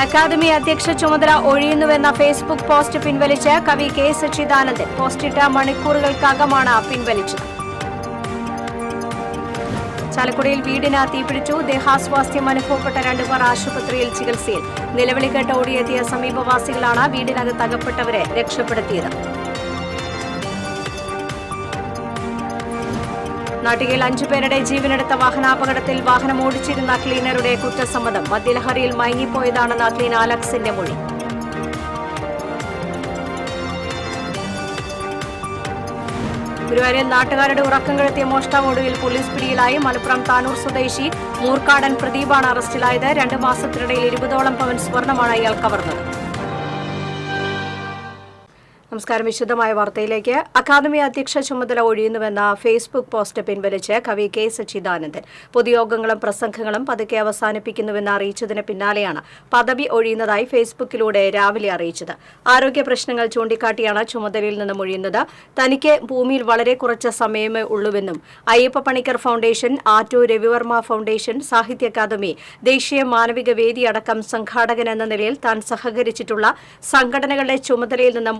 Academy അധ്യക്ഷ ചുമതല ഒഴിയുന്നുവെന്ന Facebook post പിൻവലിച്ച് കവി കെ സച്ചിദാനന്ദൻ. പോസ്റ്റിട്ട മണിക്കൂറുകൾക്കകമാണ് പിൻവലിച്ചത്. ചാലക്കുടിയിൽ വീടിന് തീപിടിച്ചു. ദേഹാസ്വാസ്ഥ്യം അനുഭവപ്പെട്ട 2 പേർ ആശുപത്രിയിൽ ചികിത്സയിൽ. നിലവിളി കേട്ട് ഓടിയെത്തിയ സമീപവാസികളാണ് വീടിനകത്ത് അകപ്പെട്ടവരെ രക്ഷപ്പെടുത്തിയത്. നാട്ടികയിൽ 5 പേരുടെ ജീവനെടുത്ത വാഹനാപകടത്തിൽ വാഹനം ഓടിച്ചിരുന്ന ക്ലീനറുടെ കുറ്റസമ്മതം. മദ്യലഹരിയിൽ മയങ്ങിപ്പോയതാണെന്ന് ക്ലീനർ അലക്സിന്റെ മൊഴി. ഗുരുവായൂരിൽ നാട്ടുകാരുടെ ഉറക്കം കെടുത്തിയ മോഷ്ടാവ് ഒടുവിൽ പോലീസ് പിടിയിലായി. മലപ്പുറം താനൂർ സ്വദേശി മൂർക്കാടൻ പ്രദീപാണ് അറസ്റ്റിലായത്. 2 മാസത്തിനിടയിൽ 20ഓളം പവൻ സ്വർണമാണ് ഇയാൾ കവർന്നത്. നമസ്കാരം. വിശദമായ വാർത്തയിലേക്ക്. അക്കാദമി അധ്യക്ഷ ചുമതല ഒഴിയുന്നുവെന്ന ഫേസ്ബുക്ക് പോസ്റ്റ് പിൻവലിച്ച് കവി കെ സച്ചിദാനന്ദൻ. പൊതുയോഗങ്ങളും പ്രസംഗങ്ങളും പതുക്കെ അവസാനിപ്പിക്കുന്നുവെന്ന് അറിയിച്ചതിന് പിന്നാലെയാണ് പദവി ഒഴിയുന്നതായി ഫേസ്ബുക്കിലൂടെ രാവിലെ അറിയിച്ചത്. ആരോഗ്യ പ്രശ്നങ്ങൾ ചൂണ്ടിക്കാട്ടിയാണ് ചുമതലയിൽ നിന്നും ഒഴിയുന്നത്. തനിക്ക് ഭൂമിയിൽ വളരെ കുറച്ച് സമയമേ ഉള്ളൂവെന്നും അയ്യപ്പ പണിക്കർ ഫൗണ്ടേഷൻ, ആറ്റൂർ രവിവർമ്മ ഫൗണ്ടേഷൻ, സാഹിത്യ അക്കാദമി, ദേശീയ മാനവിക വേദി അടക്കം സംഘാടകൻ എന്ന നിലയിൽ താൻ സഹകരിച്ചിട്ടുള്ള സംഘടനകളുടെ ചുമതലയിൽ നിന്നും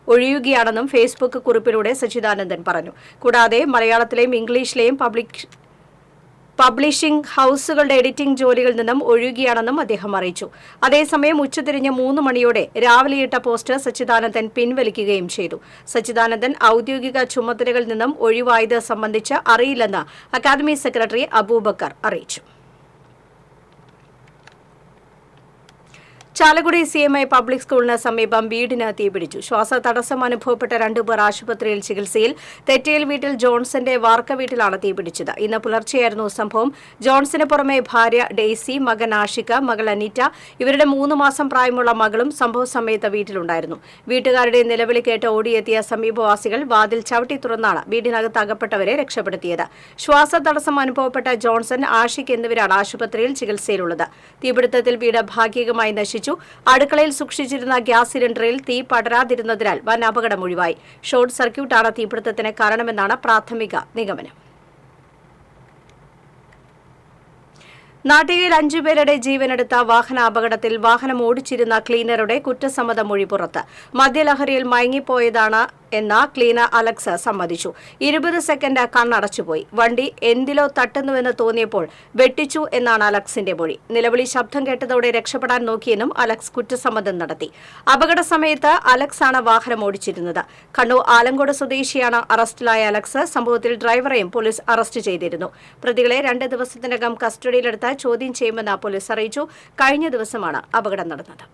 ഒഴിയുകയാണെന്നും ഫേസ്ബുക്ക് കുറിപ്പിലൂടെ സച്ചിദാനന്ദൻ പറഞ്ഞു. കൂടാതെ മലയാളത്തിലെയും ഇംഗ്ലീഷിലെയും പബ്ലിഷിംഗ് ഹൌസുകളുടെ എഡിറ്റിംഗ് ജോലികളിൽ നിന്നും ഒഴിയുകയാണെന്നും അദ്ദേഹം അറിയിച്ചു. അതേസമയം ഉച്ചതിരിഞ്ഞ് 3 മണിയോടെ രാവിലെയിട്ട പോസ്റ്റ് സച്ചിദാനന്ദൻ പിൻവലിക്കുകയും ചെയ്തു. സച്ചിദാനന്ദൻ ഔദ്യോഗിക ചുമതലകളിൽ നിന്നും ഒഴിവായത് സംബന്ധിച്ച് അറിയില്ലെന്ന് അക്കാദമി സെക്രട്ടറി അബൂബക്കർ അറിയിച്ചു. ചാലക്കുടി CMI പബ്ലിക് സ്കൂളിന് സമീപം വീടിന് തീപിടിച്ചു. ശ്വാസതടസ്സം അനുഭവപ്പെട്ട 2 പേർ ആശുപത്രിയിൽ ചികിത്സയിൽ. തെറ്റയിൽ വീട്ടിൽ ജോൺസന്റെ വാർക്ക വീട്ടിലാണ് തീപിടിച്ചത്. ഇന്ന് പുലർച്ചെയായിരുന്നു സംഭവം. ജോൺസിന് പുറമെ ഭാര്യ ഡെയ്സി, മകൻ ആഷിക, മകൾ അനീറ്റ, ഇവരുടെ 3 മാസം പ്രായമുള്ള മകളും സംഭവ സമയത്ത് വീട്ടിലുണ്ടായിരുന്നു. വീട്ടുകാരുടെ നിലവിളി കേട്ട് ഓടിയെത്തിയ സമീപവാസികൾ വാതിൽ ചവിട്ടി തുറന്നാണ് വീടിനകത്ത് അകപ്പെട്ടവരെ രക്ഷപ്പെടുത്തിയത്. ശ്വാസതടസ്സം അനുഭവപ്പെട്ട ജോൺസൺ, ആഷിക് എന്നിവരാണ് ആശുപത്രിയിൽ ചികിത്സയിലുള്ളത്. തീപിടുത്തത്തിൽ വീട് ഭാഗികമായി നശിച്ചു. അടുക്കളയിൽ സൂക്ഷിച്ചിരുന്ന ഗ്യാസ് സിലിണ്ടറിൽ തീ പടരാതിരുന്നതിനാൽ വൻ അപകടം ഒഴിവായി. ഷോർട്ട് സർക്യൂട്ടാണ് തീപിടുത്തത്തിന് കാരണമെന്നാണ് പ്രാഥമിക നിഗമനം. നാട്ടികയിൽ 5 പേരുടെ ജീവനെടുത്ത വാഹനാപകടത്തിൽ വാഹനം ഓടിച്ചിരുന്ന ക്ലീനറുടെ കുറ്റസമ്മത മൊഴി പുറത്ത്. മദ്യലഹരിയിൽ മയങ്ങിപ്പോയതാണ് എന്ന ക്ലീനർ അലക്സ് സമ്മതിച്ചു. 20 സെക്കൻഡ് കണ്ണടച്ചുപോയി. വണ്ടി എന്തിലോ തട്ടുന്നുവെന്ന് തോന്നിയപ്പോൾ വെട്ടിച്ചു എന്നാണ് അലക്സിന്റെ മൊഴി. നിലവിളി ശബ്ദം കേട്ടതോടെ രക്ഷപ്പെടാൻ നോക്കിയെന്നും അലക്സ് കുറ്റസമ്മതം നടത്തി. അപകട സമയത്ത് അലക്സ് ആണ് വാഹനം ഓടിച്ചിരുന്നത്. കണ്ണൂർ ആലങ്കോട് സ്വദേശിയാണ് അറസ്റ്റിലായ അലക്സ്. സംഭവത്തിൽ ഡ്രൈവറെയും പോലീസ് അറസ്റ്റ് ചെയ്തിരുന്നു. പ്രതികളെ 2 ദിവസത്തിനകം കസ്റ്റഡിയിലെടുത്ത് ചോദ്യം ചെയ്യുമെന്ന് പോലീസ് അറിയിച്ചു. കഴിഞ്ഞ ദിവസമാണ് അപകടം നടന്നത്.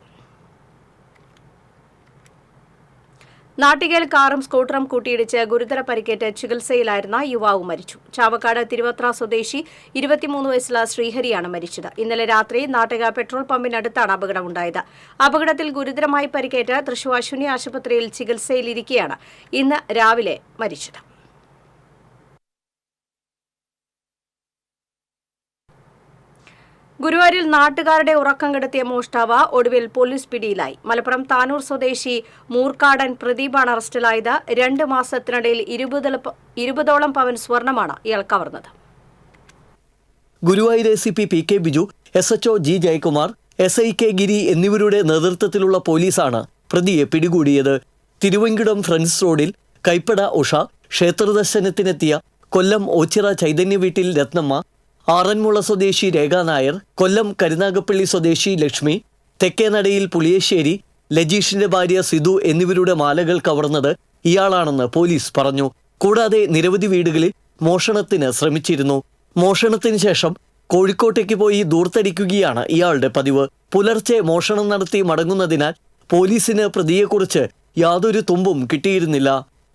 നാട്ടികയിൽ കാറും സ്കൂട്ടറും കൂട്ടിയിടിച്ച് ഗുരുതര പരിക്കേറ്റ് ചികിത്സയിലായിരുന്ന യുവാവ് മരിച്ചു. ചാവക്കാട് തിരുവത്ര സ്വദേശി 23 വയസ്സുള്ള ശ്രീഹരിയാണ് മരിച്ചത്. ഇന്നലെ രാത്രി നാട്ടിക പെട്രോൾ പമ്പിനടുത്താണ് അപകടമുണ്ടായത്. അപകടത്തിൽ ഗുരുതരമായി പരിക്കേറ്റ് തൃശൂർ അശ്വിനി ആശുപത്രിയിൽ ചികിത്സയിലിരിക്കെയാണ് ഇന്ന് രാവിലെ മരിച്ചത്. ഗുരുവായൂരിൽ നാട്ടുകാരുടെ ഉറക്കം കെടുത്തിയ മോഷ്ടാവ് ഒടുവിൽ പോലീസ് പിടിയിലായി. മലപ്പുറം താനൂർ സ്വദേശി മൂർക്കാടൻ പ്രദീപാണ് അറസ്റ്റിലായത്. 2 മാസത്തിനിടയിൽ 20ഓളം പവൻ സ്വർണമാണ് ഇയാൾ കവർന്നത്. Guruvayur ACP PK Biju, SHO G Jayakumar, SI K ഗിരി എന്നിവരുടെ നേതൃത്വത്തിലുള്ള പോലീസാണ് പ്രതിയെ പിടികൂടിയത്. തിരുവങ്കിടം ഫ്രണ്ട്സ് റോഡിൽ കൈപ്പട ഉഷ ക്ഷേത്രദർശനത്തിനെത്തിയ കൊല്ലം ഓച്ചിറ ചൈതന്യ വീട്ടിൽ രത്നമ്മ, ആറന്മുള സ്വദേശി രേഖ നായർ, കൊല്ലം കരുനാഗപ്പള്ളി സ്വദേശി ലക്ഷ്മി, തെക്കേനടയിൽ പുളിയശ്ശേരി ലജീഷിന്റെ ഭാര്യ സിധു എന്നിവരുടെ മാലകൾ കവർന്നത് ഇയാളാണെന്ന് പോലീസ് പറഞ്ഞു. കൂടാതെ നിരവധി വീടുകളിൽ മോഷണത്തിന് ശ്രമിച്ചിരുന്നു. മോഷണത്തിന് ശേഷം കോഴിക്കോട്ടേക്ക് പോയി ദൂർത്തടിക്കുകയാണ് ഇയാളുടെ പതിവ്. പുലർച്ചെ മോഷണം നടത്തി മടങ്ങുന്നതിനാൽ പോലീസിന് പ്രതിയെക്കുറിച്ച് യാതൊരു തുമ്പും കിട്ടിയിരുന്നില്ല.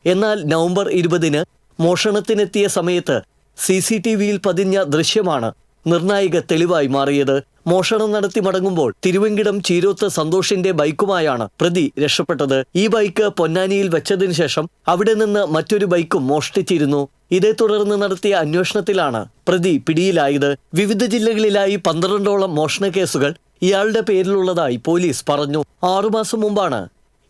എന്നാൽ നവംബർ 20-ന് മോഷണത്തിനെത്തിയ സമയത്ത് CCTVയിൽ പതിഞ്ഞ ദൃശ്യമാണ് നിർണായക തെളിവായി മാറിയത്. മോഷണം നടത്തി മടങ്ങുമ്പോൾ തിരുവങ്കിടം ചീരോത്ത് സന്തോഷിന്റെ ബൈക്കുമായാണ് പ്രതി രക്ഷപ്പെട്ടത്. ഈ ബൈക്ക് പൊന്നാനിയിൽ വെച്ചതിനു ശേഷം അവിടെ നിന്ന് മറ്റൊരു ബൈക്കും മോഷ്ടിച്ചിരുന്നു. ഇതേ തുടർന്ന് നടത്തിയ അന്വേഷണത്തിലാണ് പ്രതി പിടിയിലായത്. വിവിധ ജില്ലകളിലായി 12ഓളം മോഷണ കേസുകൾ ഇയാളുടെ പേരിലുള്ളതായി പോലീസ് പറഞ്ഞു. 6 മാസം മുമ്പാണ്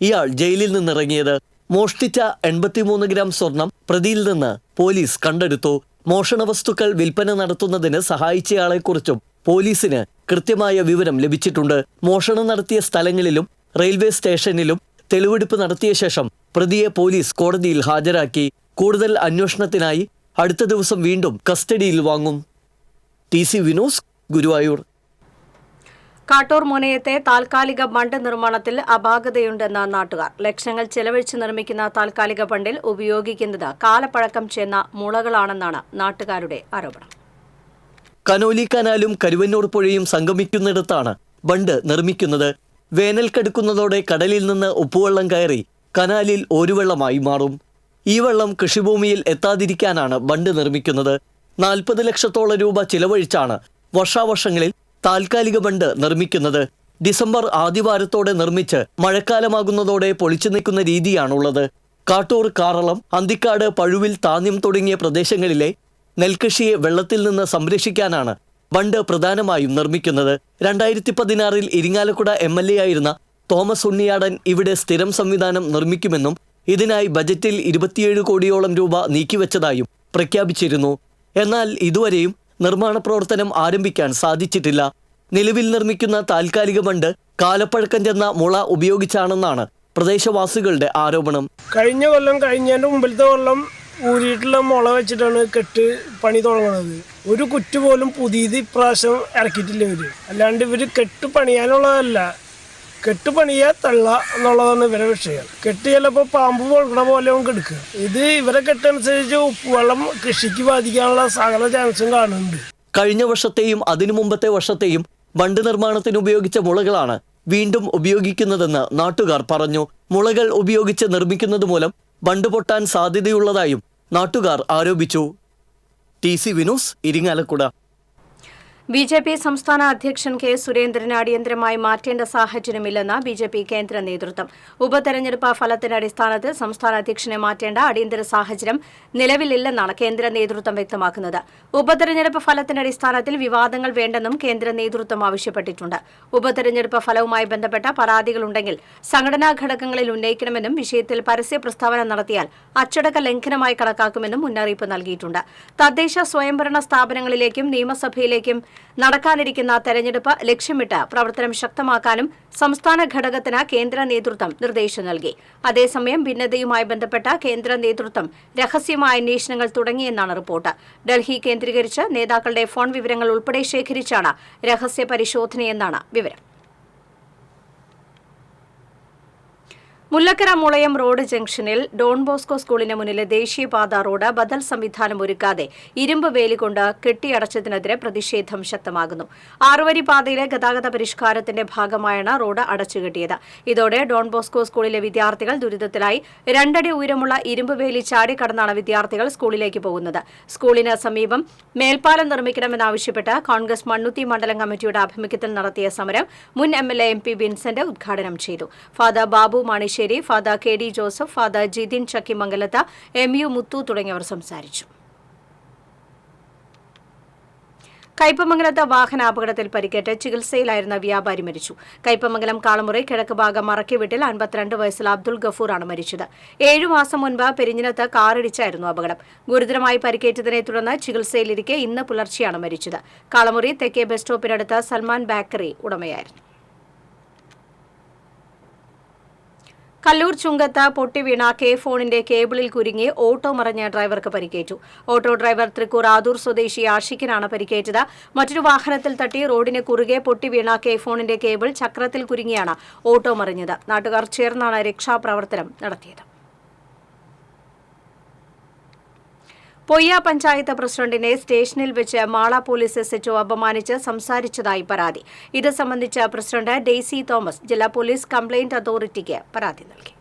ഇയാൾ ജയിലിൽ നിന്നിറങ്ങിയത്. മോഷ്ടിച്ച 83 ഗ്രാം സ്വർണം പ്രതിയിൽ നിന്ന് പോലീസ് കണ്ടെടുത്തു. മോഷണ വസ്തുക്കൾ വിൽപ്പന നടത്തുന്നതിന് സഹായിച്ചയാളെക്കുറിച്ചും പോലീസിന് കൃത്യമായ വിവരം ലഭിച്ചിട്ടുണ്ട്. മോഷണം നടത്തിയ സ്ഥലങ്ങളിലും റെയിൽവേ സ്റ്റേഷനിലും തെളിവെടുപ്പ് നടത്തിയ ശേഷം പ്രതിയെ പോലീസ് കോടതിയിൽ ഹാജരാക്കി. കൂടുതൽ അന്വേഷണത്തിനായി അടുത്ത ദിവസം വീണ്ടും കസ്റ്റഡിയിൽ വാങ്ങും. TC വിനോസ്, ഗുരുവായൂർ. കാട്ടൂർ മുനയത്തെ താൽക്കാലിക ബണ്ട് നിർമ്മാണത്തിൽ അപാകതയുണ്ടെന്ന നാട്ടുകാർ. ലക്ഷങ്ങൾ ചെലവഴിച്ച് നിർമ്മിക്കുന്ന താൽക്കാലിക ബണ്ടിൽ ഉപയോഗിക്കുന്നത് കാലപ്പഴക്കം ചെന്ന മുളകളാണെന്നാണ് നാട്ടുകാരുടെ ആരോപണം. കനോലി കനാലും കരുവന്നൂർ പുഴയും സംഗമിക്കുന്നിടത്താണ് ബണ്ട് നിർമ്മിക്കുന്നത്. വേനൽ കടുക്കുന്നതോടെ കടലിൽ നിന്ന് ഉപ്പുവെള്ളം കയറി കനാലിൽ ഓരുവെള്ളമായി മാറും. ഈ വെള്ളം കൃഷിഭൂമിയിൽ എത്താതിരിക്കാനാണ് ബണ്ട് നിർമ്മിക്കുന്നത്. 40 ലക്ഷത്തോളം രൂപ ചിലവഴിച്ചാണ് വർഷാവർഷങ്ങളിൽ താൽക്കാലിക ബണ്ട് നിർമ്മിക്കുന്നത്. ഡിസംബർ ആദ്യവാരത്തോടെ നിർമ്മിച്ച് മഴക്കാലമാകുന്നതോടെ പൊളിച്ചു നിൽക്കുന്ന രീതിയാണുള്ളത്. കാട്ടൂർ, കാറളം, അന്തിക്കാട്, പഴുവിൽ, താന്യം തുടങ്ങിയ പ്രദേശങ്ങളിലെ നെൽകൃഷിയെ വെള്ളത്തിൽ നിന്ന് സംരക്ഷിക്കാനാണ് ബണ്ട് പ്രധാനമായും നിർമ്മിക്കുന്നത്. 2016 ഇരിങ്ങാലക്കുട MLA ആയിരുന്ന തോമസ് ഉണ്ണിയാടൻ ഇവിടെ സ്ഥിരം സംവിധാനം നിർമ്മിക്കുമെന്നും ഇതിനായി ബജറ്റിൽ 27 കോടിയോളം രൂപ നീക്കിവെച്ചതായും പ്രഖ്യാപിച്ചിരുന്നു. എന്നാൽ ഇതുവരെയും നിർമ്മാണ പ്രവർത്തനം ആരംഭിക്കാൻ സാധിച്ചിട്ടില്ല. നിലവിൽ നിർമ്മിക്കുന്ന താൽക്കാലിക ബണ്ട് കാലപ്പഴക്കം ചെന്ന മുള ഉപയോഗിച്ചാണെന്നാണ് പ്രദേശവാസികളുടെ ആരോപണം. കഴിഞ്ഞ കൊല്ലം കഴിഞ്ഞതിൻ്റെ മുമ്പിലത്തെ കൊല്ലം ഊരിയിട്ടുള്ള മുള വെച്ചിട്ടാണ് കെട്ട് പണി തുടങ്ങുന്നത്. ഒരു കുറ്റു പോലും പുതിയത് ഇപ്രാവശ്യം ഇറക്കിയിട്ടില്ല ഇവർ. അല്ലാണ്ട് ഇവർ കെട്ട് പണിയാനുള്ളതല്ല, കെട്ട് പണിയാ തള്ള എന്നുള്ളതാണ് ഇവരെ വിഷയം. കെട്ട് ചിലപ്പോൾ പാമ്പ് പൊളക്കണ പോലെ എടുക്കുക. ഇത് ഇവരെ കെട്ടനുസരിച്ച് ഉപ്പുവെള്ളം കൃഷിക്ക് ബാധിക്കാനുള്ള സകല ചാൻസും കാണുന്നുണ്ട്. കഴിഞ്ഞ വർഷത്തെയും അതിനു മുമ്പത്തെ വർഷത്തെയും ബണ്ട് നിർമ്മാണത്തിന് ഉപയോഗിച്ച മുളകളാണ് വീണ്ടും ഉപയോഗിക്കുന്നതെന്ന് നാട്ടുകാർ പറഞ്ഞു. മുളകൾ ഉപയോഗിച്ച് നിർമ്മിക്കുന്നത് മൂലം ബണ്ട് പൊട്ടാൻ സാധ്യതയുള്ളതായും നാട്ടുകാർ ആരോപിച്ചു. TC വിനോസ്, ഇരിങ്ങാലക്കുട. BJP സംസ്ഥാന അധ്യക്ഷൻ K. സുരേന്ദ്രന് അടിയന്തരമായി മാറ്റേണ്ട സാഹചര്യമില്ലെന്ന് BJP കേന്ദ്ര നേതൃത്വം. ഉപതെരഞ്ഞെടുപ്പ് ഫലത്തിന്റെ അടിസ്ഥാനത്തിൽ സംസ്ഥാന അധ്യക്ഷനെ മാറ്റേണ്ട അടിയന്തര സാഹചര്യം നിലവിലില്ലെന്നാണ് കേന്ദ്ര നേതൃത്വം വ്യക്തമാക്കുന്നത്. ഉപതെരഞ്ഞെടുപ്പ് ഫലത്തിന്റെ അടിസ്ഥാനത്തിൽ വിവാദങ്ങൾ വേണ്ടെന്നും കേന്ദ്ര നേതൃത്വം ആവശ്യപ്പെട്ടിട്ടുണ്ട്. ഉപതെരഞ്ഞെടുപ്പ് ഫലവുമായി ബന്ധപ്പെട്ട പരാതികളുണ്ടെങ്കിൽ സംഘടനാ ഘടകങ്ങളിൽ ഉന്നയിക്കണമെന്നും വിഷയത്തിൽ പരസ്യ പ്രസ്താവന നടത്തിയാൽ അച്ചടക്ക ലംഘനമായി കണക്കാക്കുമെന്നും മുന്നറിയിപ്പ് നൽകിയിട്ടുണ്ട്. തദ്ദേശ സ്വയംഭരണ സ്ഥാപനങ്ങളിലേക്കും നിയമസഭയിലേക്കും നടക്കാനിരിക്കുന്ന തെരഞ്ഞെടുപ്പ് ലക്ഷ്യമിട്ട് പ്രവർത്തനം ശക്തമാക്കാനും സംസ്ഥാന ഘടകത്തിന് കേന്ദ്ര നേതൃത്വം നിർദ്ദേശം നൽകി. അതേസമയം ഭിന്നതയുമായി ബന്ധപ്പെട്ട കേന്ദ്ര നേതൃത്വം രഹസ്യമായ അന്വേഷണങ്ങൾ തുടങ്ങിയെന്നാണ് റിപ്പോർട്ട്. ഡൽഹി കേന്ദ്രീകരിച്ച് നേതാക്കളുടെ ഫോൺ വിവരങ്ങൾ ഉൾപ്പെടെ ശേഖരിച്ചാണ് രഹസ്യ പരിശോധനയെന്നാണ് വിവരം. മുല്ലക്കര മുളയം റോഡ് ജംഗ്ഷനിൽ ഡോൺ ബോസ്കോ സ്കൂളിന് മുന്നിലെ ദേശീയപാത റോഡ് ബദൽ സംവിധാനം ഒരുക്കാതെ ഇരുമ്പ് വേലി കൊണ്ട് കെട്ടിയടച്ചതിനെതിരെ പ്രതിഷേധം ശക്തമാകുന്നു. 6 പാതയിലെ ഗതാഗത പരിഷ്കാരത്തിന്റെ ഭാഗമായാണ് റോഡ് അടച്ചുകെട്ടിയത്. ഇതോടെ ഡോൺ ബോസ്കോ സ്കൂളിലെ വിദ്യാർത്ഥികൾ ദുരിതത്തിലായി. 2 അടി ഉയരമുള്ള ഇരുമ്പ് വേലി ചാടിക്കടന്നാണ് വിദ്യാർത്ഥികൾ സ്കൂളിലേക്ക് പോകുന്നത്. സ്കൂളിന് സമീപം മേൽപ്പാലം നിർമ്മിക്കണമെന്നാവശ്യപ്പെട്ട് കോൺഗ്രസ് മണ്ണുത്തി മണ്ഡലം കമ്മിറ്റിയുടെ ആഭിമുഖ്യത്തിൽ നടത്തിയ സമരം മുൻ MLA MP വിൻസെന്റ് ഉദ്ഘാടനം ചെയ്തു. Father Babu Manissery, father KD Joseph, father Jithin Chakkimangalath, MU Muthu തുടങ്ങിയവർ സംസാരിച്ചു. കയ്പമംഗലത്ത് വാഹനാപകടത്തിൽ പരിക്കേറ്റ് ചികിത്സയിലായിരുന്ന വ്യാപാരി മരിച്ചു. കയ്പമംഗലം കാളമുറി കിഴക്ക് ഭാഗം മറക്കിവീട്ടിൽ 52 വയസ്സുള്ള അബ്ദുൾ ഗഫൂറാണ് മരിച്ചത്. 7 മാസം മുൻപ് പെരിഞ്ഞിനത്ത് കാറിടിച്ചായിരുന്നു അപകടം. ഗുരുതരമായി പരിക്കേറ്റതിനെ തുടർന്ന് ചികിത്സയിലിരിക്കെ ഇന്ന് പുലർച്ചെയാണ് മരിച്ചത്. കാളമുറി തെക്കേ ബസ് സ്റ്റോപ്പിനടുത്ത് സൽമാൻ ബേക്കറി ഉടമയായിരുന്നു. കല്ലൂർ ചുങ്കത്ത് പൊട്ടിവീണ ഫോണിന്റെ കേബിളിൽ കുരുങ്ങി ഓട്ടോ മറിഞ്ഞ ഡ്രൈവർക്ക് പരിക്കേറ്റു. ഓട്ടോ ഡ്രൈവർ തൃക്കൂർ ആദൂർ സ്വദേശി ആഷിഖിനാണ് പരിക്കേറ്റത്. മറ്റൊരു വാഹനത്തിൽ തട്ടി റോഡിന് കുറുകെ പൊട്ടിവീണ ഫോണിന്റെ കേബിൾ ചക്രത്തിൽ കുരുങ്ങിയാണ് ഓട്ടോ മറിഞ്ഞത്. നാട്ടുകാർ ചേർന്നാണ് രക്ഷാപ്രവർത്തനം നടത്തിയത്. പൊയ്യ പഞ്ചായത്ത് പ്രസിഡന്റിനെ സ്റ്റേഷനിൽ വെച്ച് മാള പോലീസ് SHO അപമാനിച്ച് സംസാരിച്ചതായി പരാതി. ഇത് സംബന്ധിച്ച് പ്രസിഡന്റ് ഡെയ്സി തോമസ് ജില്ലാ പോലീസ് കംപ്ലയിന്റ് അതോറിറ്റിക്ക് പരാതി നൽകി.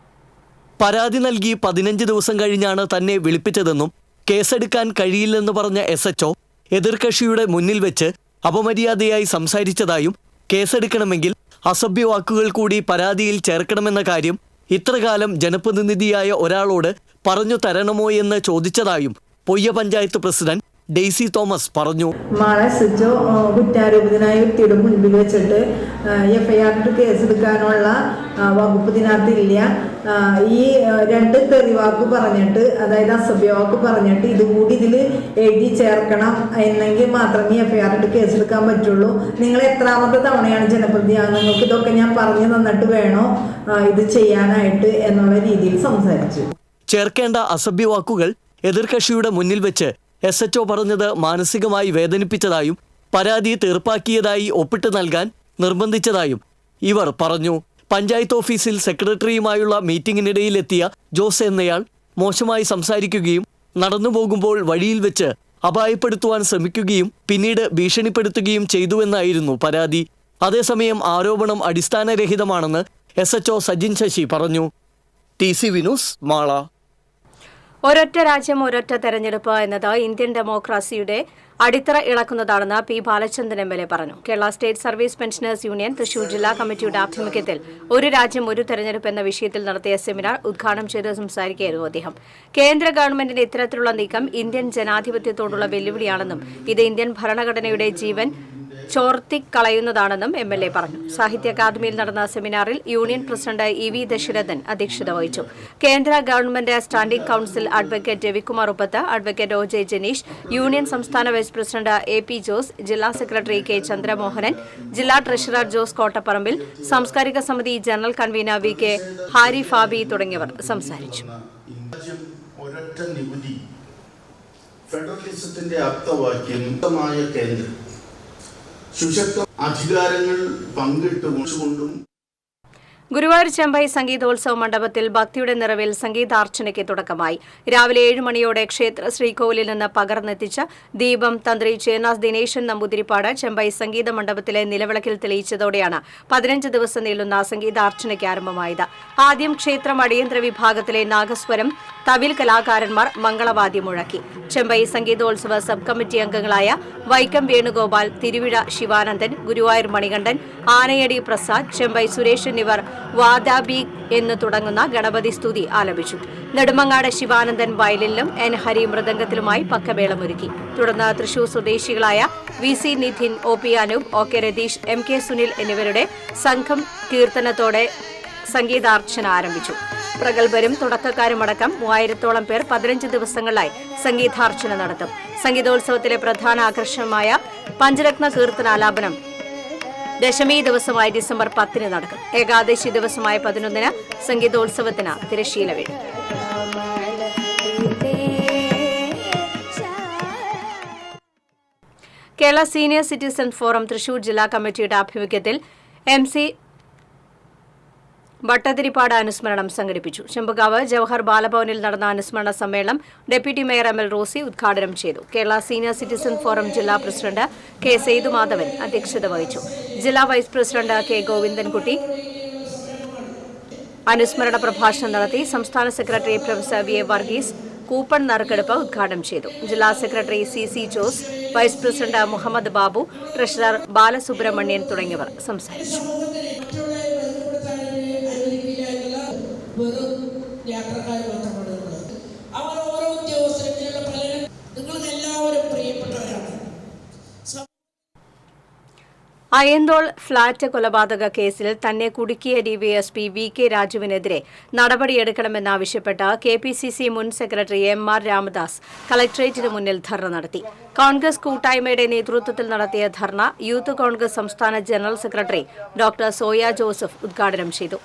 പരാതി നൽകി 15 ദിവസം കഴിഞ്ഞാണ് തന്നെ വിളിപ്പിച്ചതെന്നും കേസെടുക്കാൻ കഴിയില്ലെന്ന് പറഞ്ഞ SHO എതിർകക്ഷിയുടെ മുന്നിൽ വെച്ച് അപമര്യാദയായി സംസാരിച്ചതായും കേസെടുക്കണമെങ്കിൽ അസഭ്യവാക്കുകൾ കൂടി പരാതിയിൽ ചേർക്കണമെന്ന കാര്യം ഇത്രകാലം ജനപ്രതിനിധിയായ ഒരാളോട് പറഞ്ഞു തരണമോ എന്ന് ചോദിച്ചതായും Poyya panchayat president Daisy Thomas പറഞ്ഞു. മാള SHO കുറ്റാരോപിതനായ വ്യക്തിയുടെ മുൻപിൽ വെച്ചിട്ട് FIR കേസെടുക്കാനുള്ള വകുപ്പ് ഇതിനകത്തില്ല. ഈ 2 തെറിവാക്ക് പറഞ്ഞിട്ട്, അതായത് അസഭ്യവാക്ക് പറഞ്ഞിട്ട് ഇതുകൂടി ഇതിൽ എഴുതി ചേർക്കണം എന്നെങ്കിൽ മാത്രമേ FIR ഇട്ട് കേസെടുക്കാൻ പറ്റുള്ളൂ. നിങ്ങൾ എത്രാമത്തെ തവണയാണ് ജനപ്രതിയാണ്, നിങ്ങൾക്ക് ഇതൊക്കെ ഞാൻ പറഞ്ഞു തന്നിട്ട് വേണോ ഇത് ചെയ്യാനായിട്ട് എന്നുള്ള രീതിയിൽ സംസാരിച്ചു. ചേർക്കേണ്ട അസഭ്യവാക്കുകൾ എതിർകക്ഷിയുടെ മുന്നിൽ വെച്ച് SHO പറഞ്ഞത് മാനസികമായി വേദനിപ്പിച്ചതായും പരാതി തീർപ്പാക്കിയതായി ഒപ്പിട്ട് നൽകാൻ നിർബന്ധിച്ചതായും ഇവർ പറഞ്ഞു. പഞ്ചായത്ത് ഓഫീസിൽ സെക്രട്ടറിയുമായുള്ള മീറ്റിംഗിനിടയിലെത്തിയ ജോസ് എന്നയാൾ മോശമായി സംസാരിക്കുകയും നടന്നു പോകുമ്പോൾ വഴിയിൽ വെച്ച് അപായപ്പെടുത്തുവാൻ ശ്രമിക്കുകയും പിന്നീട് ഭീഷണിപ്പെടുത്തുകയും ചെയ്തുവെന്നായിരുന്നു പരാതി. അതേസമയം ആരോപണം അടിസ്ഥാനരഹിതമാണെന്ന് SHO സജിൻ ശശി പറഞ്ഞു. TCV news, Mala. ഒരൊറ്റ രാജ്യം ഒരൊറ്റ തെരഞ്ഞെടുപ്പ് എന്നത് ഇന്ത്യൻ ഡെമോക്രസിയുടെ അടിത്തറ ഇളക്കുന്നതാണെന്ന് P. ബാലചന്ദ്രൻ MLA പറഞ്ഞു. Kerala state service pensioners union Thrissur ജില്ലാ കമ്മിറ്റിയുടെ ആഭിമുഖ്യത്തിൽ ഒരു രാജ്യം ഒരു തെരഞ്ഞെടുപ്പ് എന്ന വിഷയത്തിൽ നടത്തിയ സെമിനാർ ഉദ്ഘാടനം ചെയ്ത് സംസാരിക്കുകയായിരുന്നു അദ്ദേഹം. കേന്ദ്ര ഗവൺമെന്റിന്റെ ഇത്തരത്തിലുള്ള നീക്കം ഇന്ത്യൻ ജനാധിപത്യത്തോടുള്ള വെല്ലുവിളിയാണെന്നും ഇത് ഇന്ത്യൻ ഭരണഘടനയുടെ ജീവൻ ചോർത്തിക്കളയുന്നതാണെന്നും MLA പറഞ്ഞു. സാഹിത്യ അക്കാദമിയിൽ നടന്ന സെമിനാറിൽ യൂണിയൻ പ്രസിഡന്റ് EV ദശരഥൻ അധ്യക്ഷത വഹിച്ചു. കേന്ദ്ര government standing council advocate Ravikumar Uppath, advocate OJ Janeesh, union സംസ്ഥാന വൈസ് പ്രസിഡന്റ് AP ജോസ്, ജില്ലാ സെക്രട്ടറി K. ചന്ദ്രമോഹനൻ, ജില്ലാ ട്രഷറർ ജോസ് കോട്ടപ്പറമ്പിൽ, സാംസ്കാരിക സമിതി general convener VK Harry Fabi തുടങ്ങിയവർ സംസാരിച്ചു. ഫെഡറലിസത്തിന്റെ ആപ്തവാക്യം കേന്ദ്രം സുശക്ത അധികാരങ്ങൾ പങ്കിട്ടുകൊണ്ടും ഗുരുവായൂർ ചെമ്പൈ സംഗീതോത്സവ മണ്ഡപത്തിൽ ഭക്തിയുടെ നിറവിൽ സംഗീതാർച്ചനയ്ക്ക് തുടക്കമായി. രാവിലെ 7 മണിയോടെ ക്ഷേത്ര ശ്രീകോവിലിൽ നിന്ന് പകർന്നെത്തിച്ച ദീപം തന്ത്രി ചേനാസ് ദിനേശൻ നമ്പൂതിരിപ്പാട് ചെമ്പൈ സംഗീത മണ്ഡപത്തിലെ നിലവിളക്കിൽ തെളിയിച്ചതോടെയാണ് 15 ദിവസം നീളുന്ന സംഗീതാർച്ചനയ്ക്ക് ആരംഭമായത്. ആദ്യം ക്ഷേത്രം അടിയന്തര വിഭാഗത്തിലെ നാഗസ്വരം തവിൽ കലാകാരന്മാർ മംഗളവാദ്യം മുഴക്കി. ചെമ്പൈ സംഗീതോത്സവ സബ് കമ്മിറ്റി അംഗങ്ങളായ വൈക്കം വേണുഗോപാൽ, തിരുവിഴ ശിവാനന്ദൻ, ഗുരുവായൂർ മണികണ്ഠൻ, ആനയടി പ്രസാദ്, ചെമ്പൈ സുരേഷ് എന്നിവർ വാദാബി എന്ന് തുടങ്ങുന്ന ഗണപതി സ്തുതി ആലപിച്ചു. നെടുമങ്ങാട് ശിവാനന്ദൻ വയലിനിലും N. ഹരി മൃദംഗത്തിലുമായി പക്കമേളമൊരുക്കി. തുടർന്ന് തൃശൂർ സ്വദേശികളായ VC Nidhin, OP Anoop, OK Ratheesh, MK Sunil എന്നിവരുടെ സംഘം കീർത്തനത്തോടെ സംഗീതാർച്ചന ആരംഭിച്ചു. പ്രഗത്ഭരും തുടക്കക്കാരുമടക്കം 3000-ഓളം പേർ 15 ദിവസങ്ങളിലായി സംഗീതാർച്ചന നടത്തും. സംഗീതോത്സവത്തിലെ പ്രധാന ആകർഷണമായ പഞ്ചരത്ന കീർത്തനാലാപനം ദശമി ദിവസമായ ഡിസംബർ 10 നടക്കും. ഏകാദശി ദിവസമായ 11 സംഗീതോത്സവത്തിന് തിരശ്ശീല വീഴും. Kerala senior citizen forum Thrissur ജില്ലാ കമ്മിറ്റിയുടെ ആഭിമുഖ്യത്തിൽ MC ഭട്ടതിരിപ്പാട് അനുസ്മരണം സംഘടിപ്പിച്ചു. ചെമ്പുകാവ് ജവഹർ ബാലഭവനിൽ നടന്ന അനുസ്മരണ സമ്മേളനം ഡെപ്യൂട്ടി മേയർ ML റോസി ഉദ്ഘാടനം ചെയ്തു. കേരള സീനിയർ സിറ്റിസൺ ഫോറം ജില്ലാ പ്രസിഡന്റ് K. സേതുമാധവൻ അധ്യക്ഷത വഹിച്ചു. ജില്ലാ വൈസ് പ്രസിഡന്റ് K. ഗോവിന്ദൻകുട്ടി അനുസ്മരണ പ്രഭാഷണം നടത്തി. സംസ്ഥാന secretary professor VA Varghese coupon നറുക്കെടുപ്പ് ഉദ്ഘാടനം ചെയ്തു. ജില്ലാ secretary CC Jose, vice president Muhammad Babu, treasurer Balasubramanian തുടങ്ങിയവർ സംസാരിച്ചു. വെറും യാത്രക്കാർ മാത്രമാണ് ഉള്ളത്. അവർ ഓരോ ഉദ്യോഗസ്ഥരുടെ പലരും നിങ്ങൾക്ക് എല്ലാവരും പ്രിയപ്പെട്ടവരാണ്. അയന്തോൾ ഫ്ളാറ്റ് കൊലപാതക കേസിൽ തന്നെ കുടുക്കിയ DYSP VK രാജുവിനെതിരെ നടപടിയെടുക്കണമെന്നാവശ്യപ്പെട്ട് KPCC മുൻ സെക്രട്ടറി MR രാമദാസ് കളക്ടറേറ്റിന് മുന്നിൽ ധർണ നടത്തി. കോൺഗ്രസ് കൂട്ടായ്മയുടെ നേതൃത്വത്തിൽ നടത്തിയ ധർണ യൂത്ത് കോൺഗ്രസ് സംസ്ഥാന general secretary doctor soya Joseph ഉദ്ഘാടനം ചെയ്തു.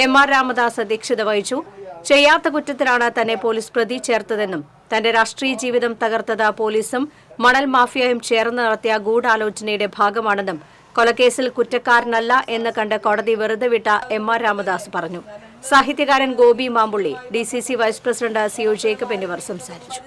MR രാമദാസ് അധ്യക്ഷത വഹിച്ചു. ചെയ്യാത്ത കുറ്റത്തിലാണ് തന്നെ പോലീസ് പ്രതി ചേർത്തതെന്നും തന്റെ രാഷ്ട്രീയ ജീവിതം തകർത്തത് പോലീസും മണൽ മാഫിയയും ചേർന്ന് നടത്തിയ ഗൂഢാലോചനയുടെ ഭാഗമാണെന്നും കൊലക്കേസിൽ കുറ്റക്കാരനല്ല എന്ന് കണ്ട് കോടതി വെറുതെ വിട്ട MR രാമദാസ് പറഞ്ഞു. സാഹിത്യകാരൻ Gopi Mampulli, DCC vice president CO Jacob എന്നിവർ സംസാരിച്ചു.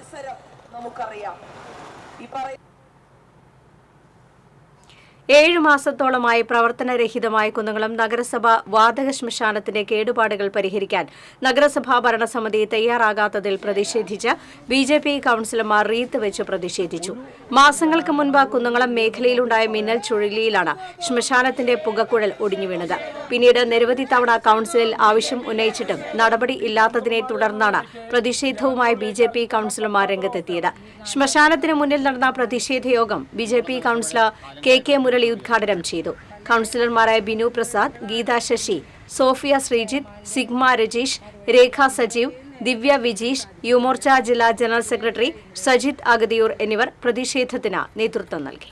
7 മാസത്തോളമായി പ്രവർത്തനരഹിതമായ കുന്നംകുളം നഗരസഭ വാതക ശ്മശാനത്തിന്റെ കേടുപാടുകൾ പരിഹരിക്കാൻ നഗരസഭാ ഭരണസമിതി തയ്യാറാകാത്തതിൽ പ്രതിഷേധിച്ച് BJP കൌൺസിലർമാർ റീത്ത് വെച്ച് പ്രതിഷേധിച്ചു. മാസങ്ങൾക്ക് മുൻപ് കുന്നംകുളം മേഖലയിലുണ്ടായ മിന്നൽ ചുഴലിയിലാണ് ശ്മശാനത്തിന്റെ പുകക്കുഴൽ ഒടിഞ്ഞു വീണത്. പിന്നീട് നിരവധി തവണ കൌൺസിലിൽ ആവശ്യം ഉന്നയിച്ചിട്ടും നടപടി ഇല്ലാത്തതിനെ തുടർന്നാണ് പ്രതിഷേധവുമായി BJP കൌൺസിലർമാർ രംഗത്തെത്തിയത്. ശ്മശാനത്തിന് മുന്നിൽ നടന്ന പ്രതിഷേധ യോഗം BJP കൌൺസിലർ KK മുരളി ഉദ്ഘാടനം ചെയ്തു. കൌൺസിലർമാരായ ബിനു പ്രസാദ്, ഗീത ശശി, സോഫിയ ശ്രീജിത്ത്, സിഗ്മ രജീഷ്, രേഖ സജീവ്, ദിവ്യ വിജീഷ്, യുമോർച്ച ജില്ലാ ജനറൽ സെക്രട്ടറി സജിത് അഗതിയൂർ എന്നിവർ പ്രതിഷേധത്തിന് നേതൃത്വം നൽകി.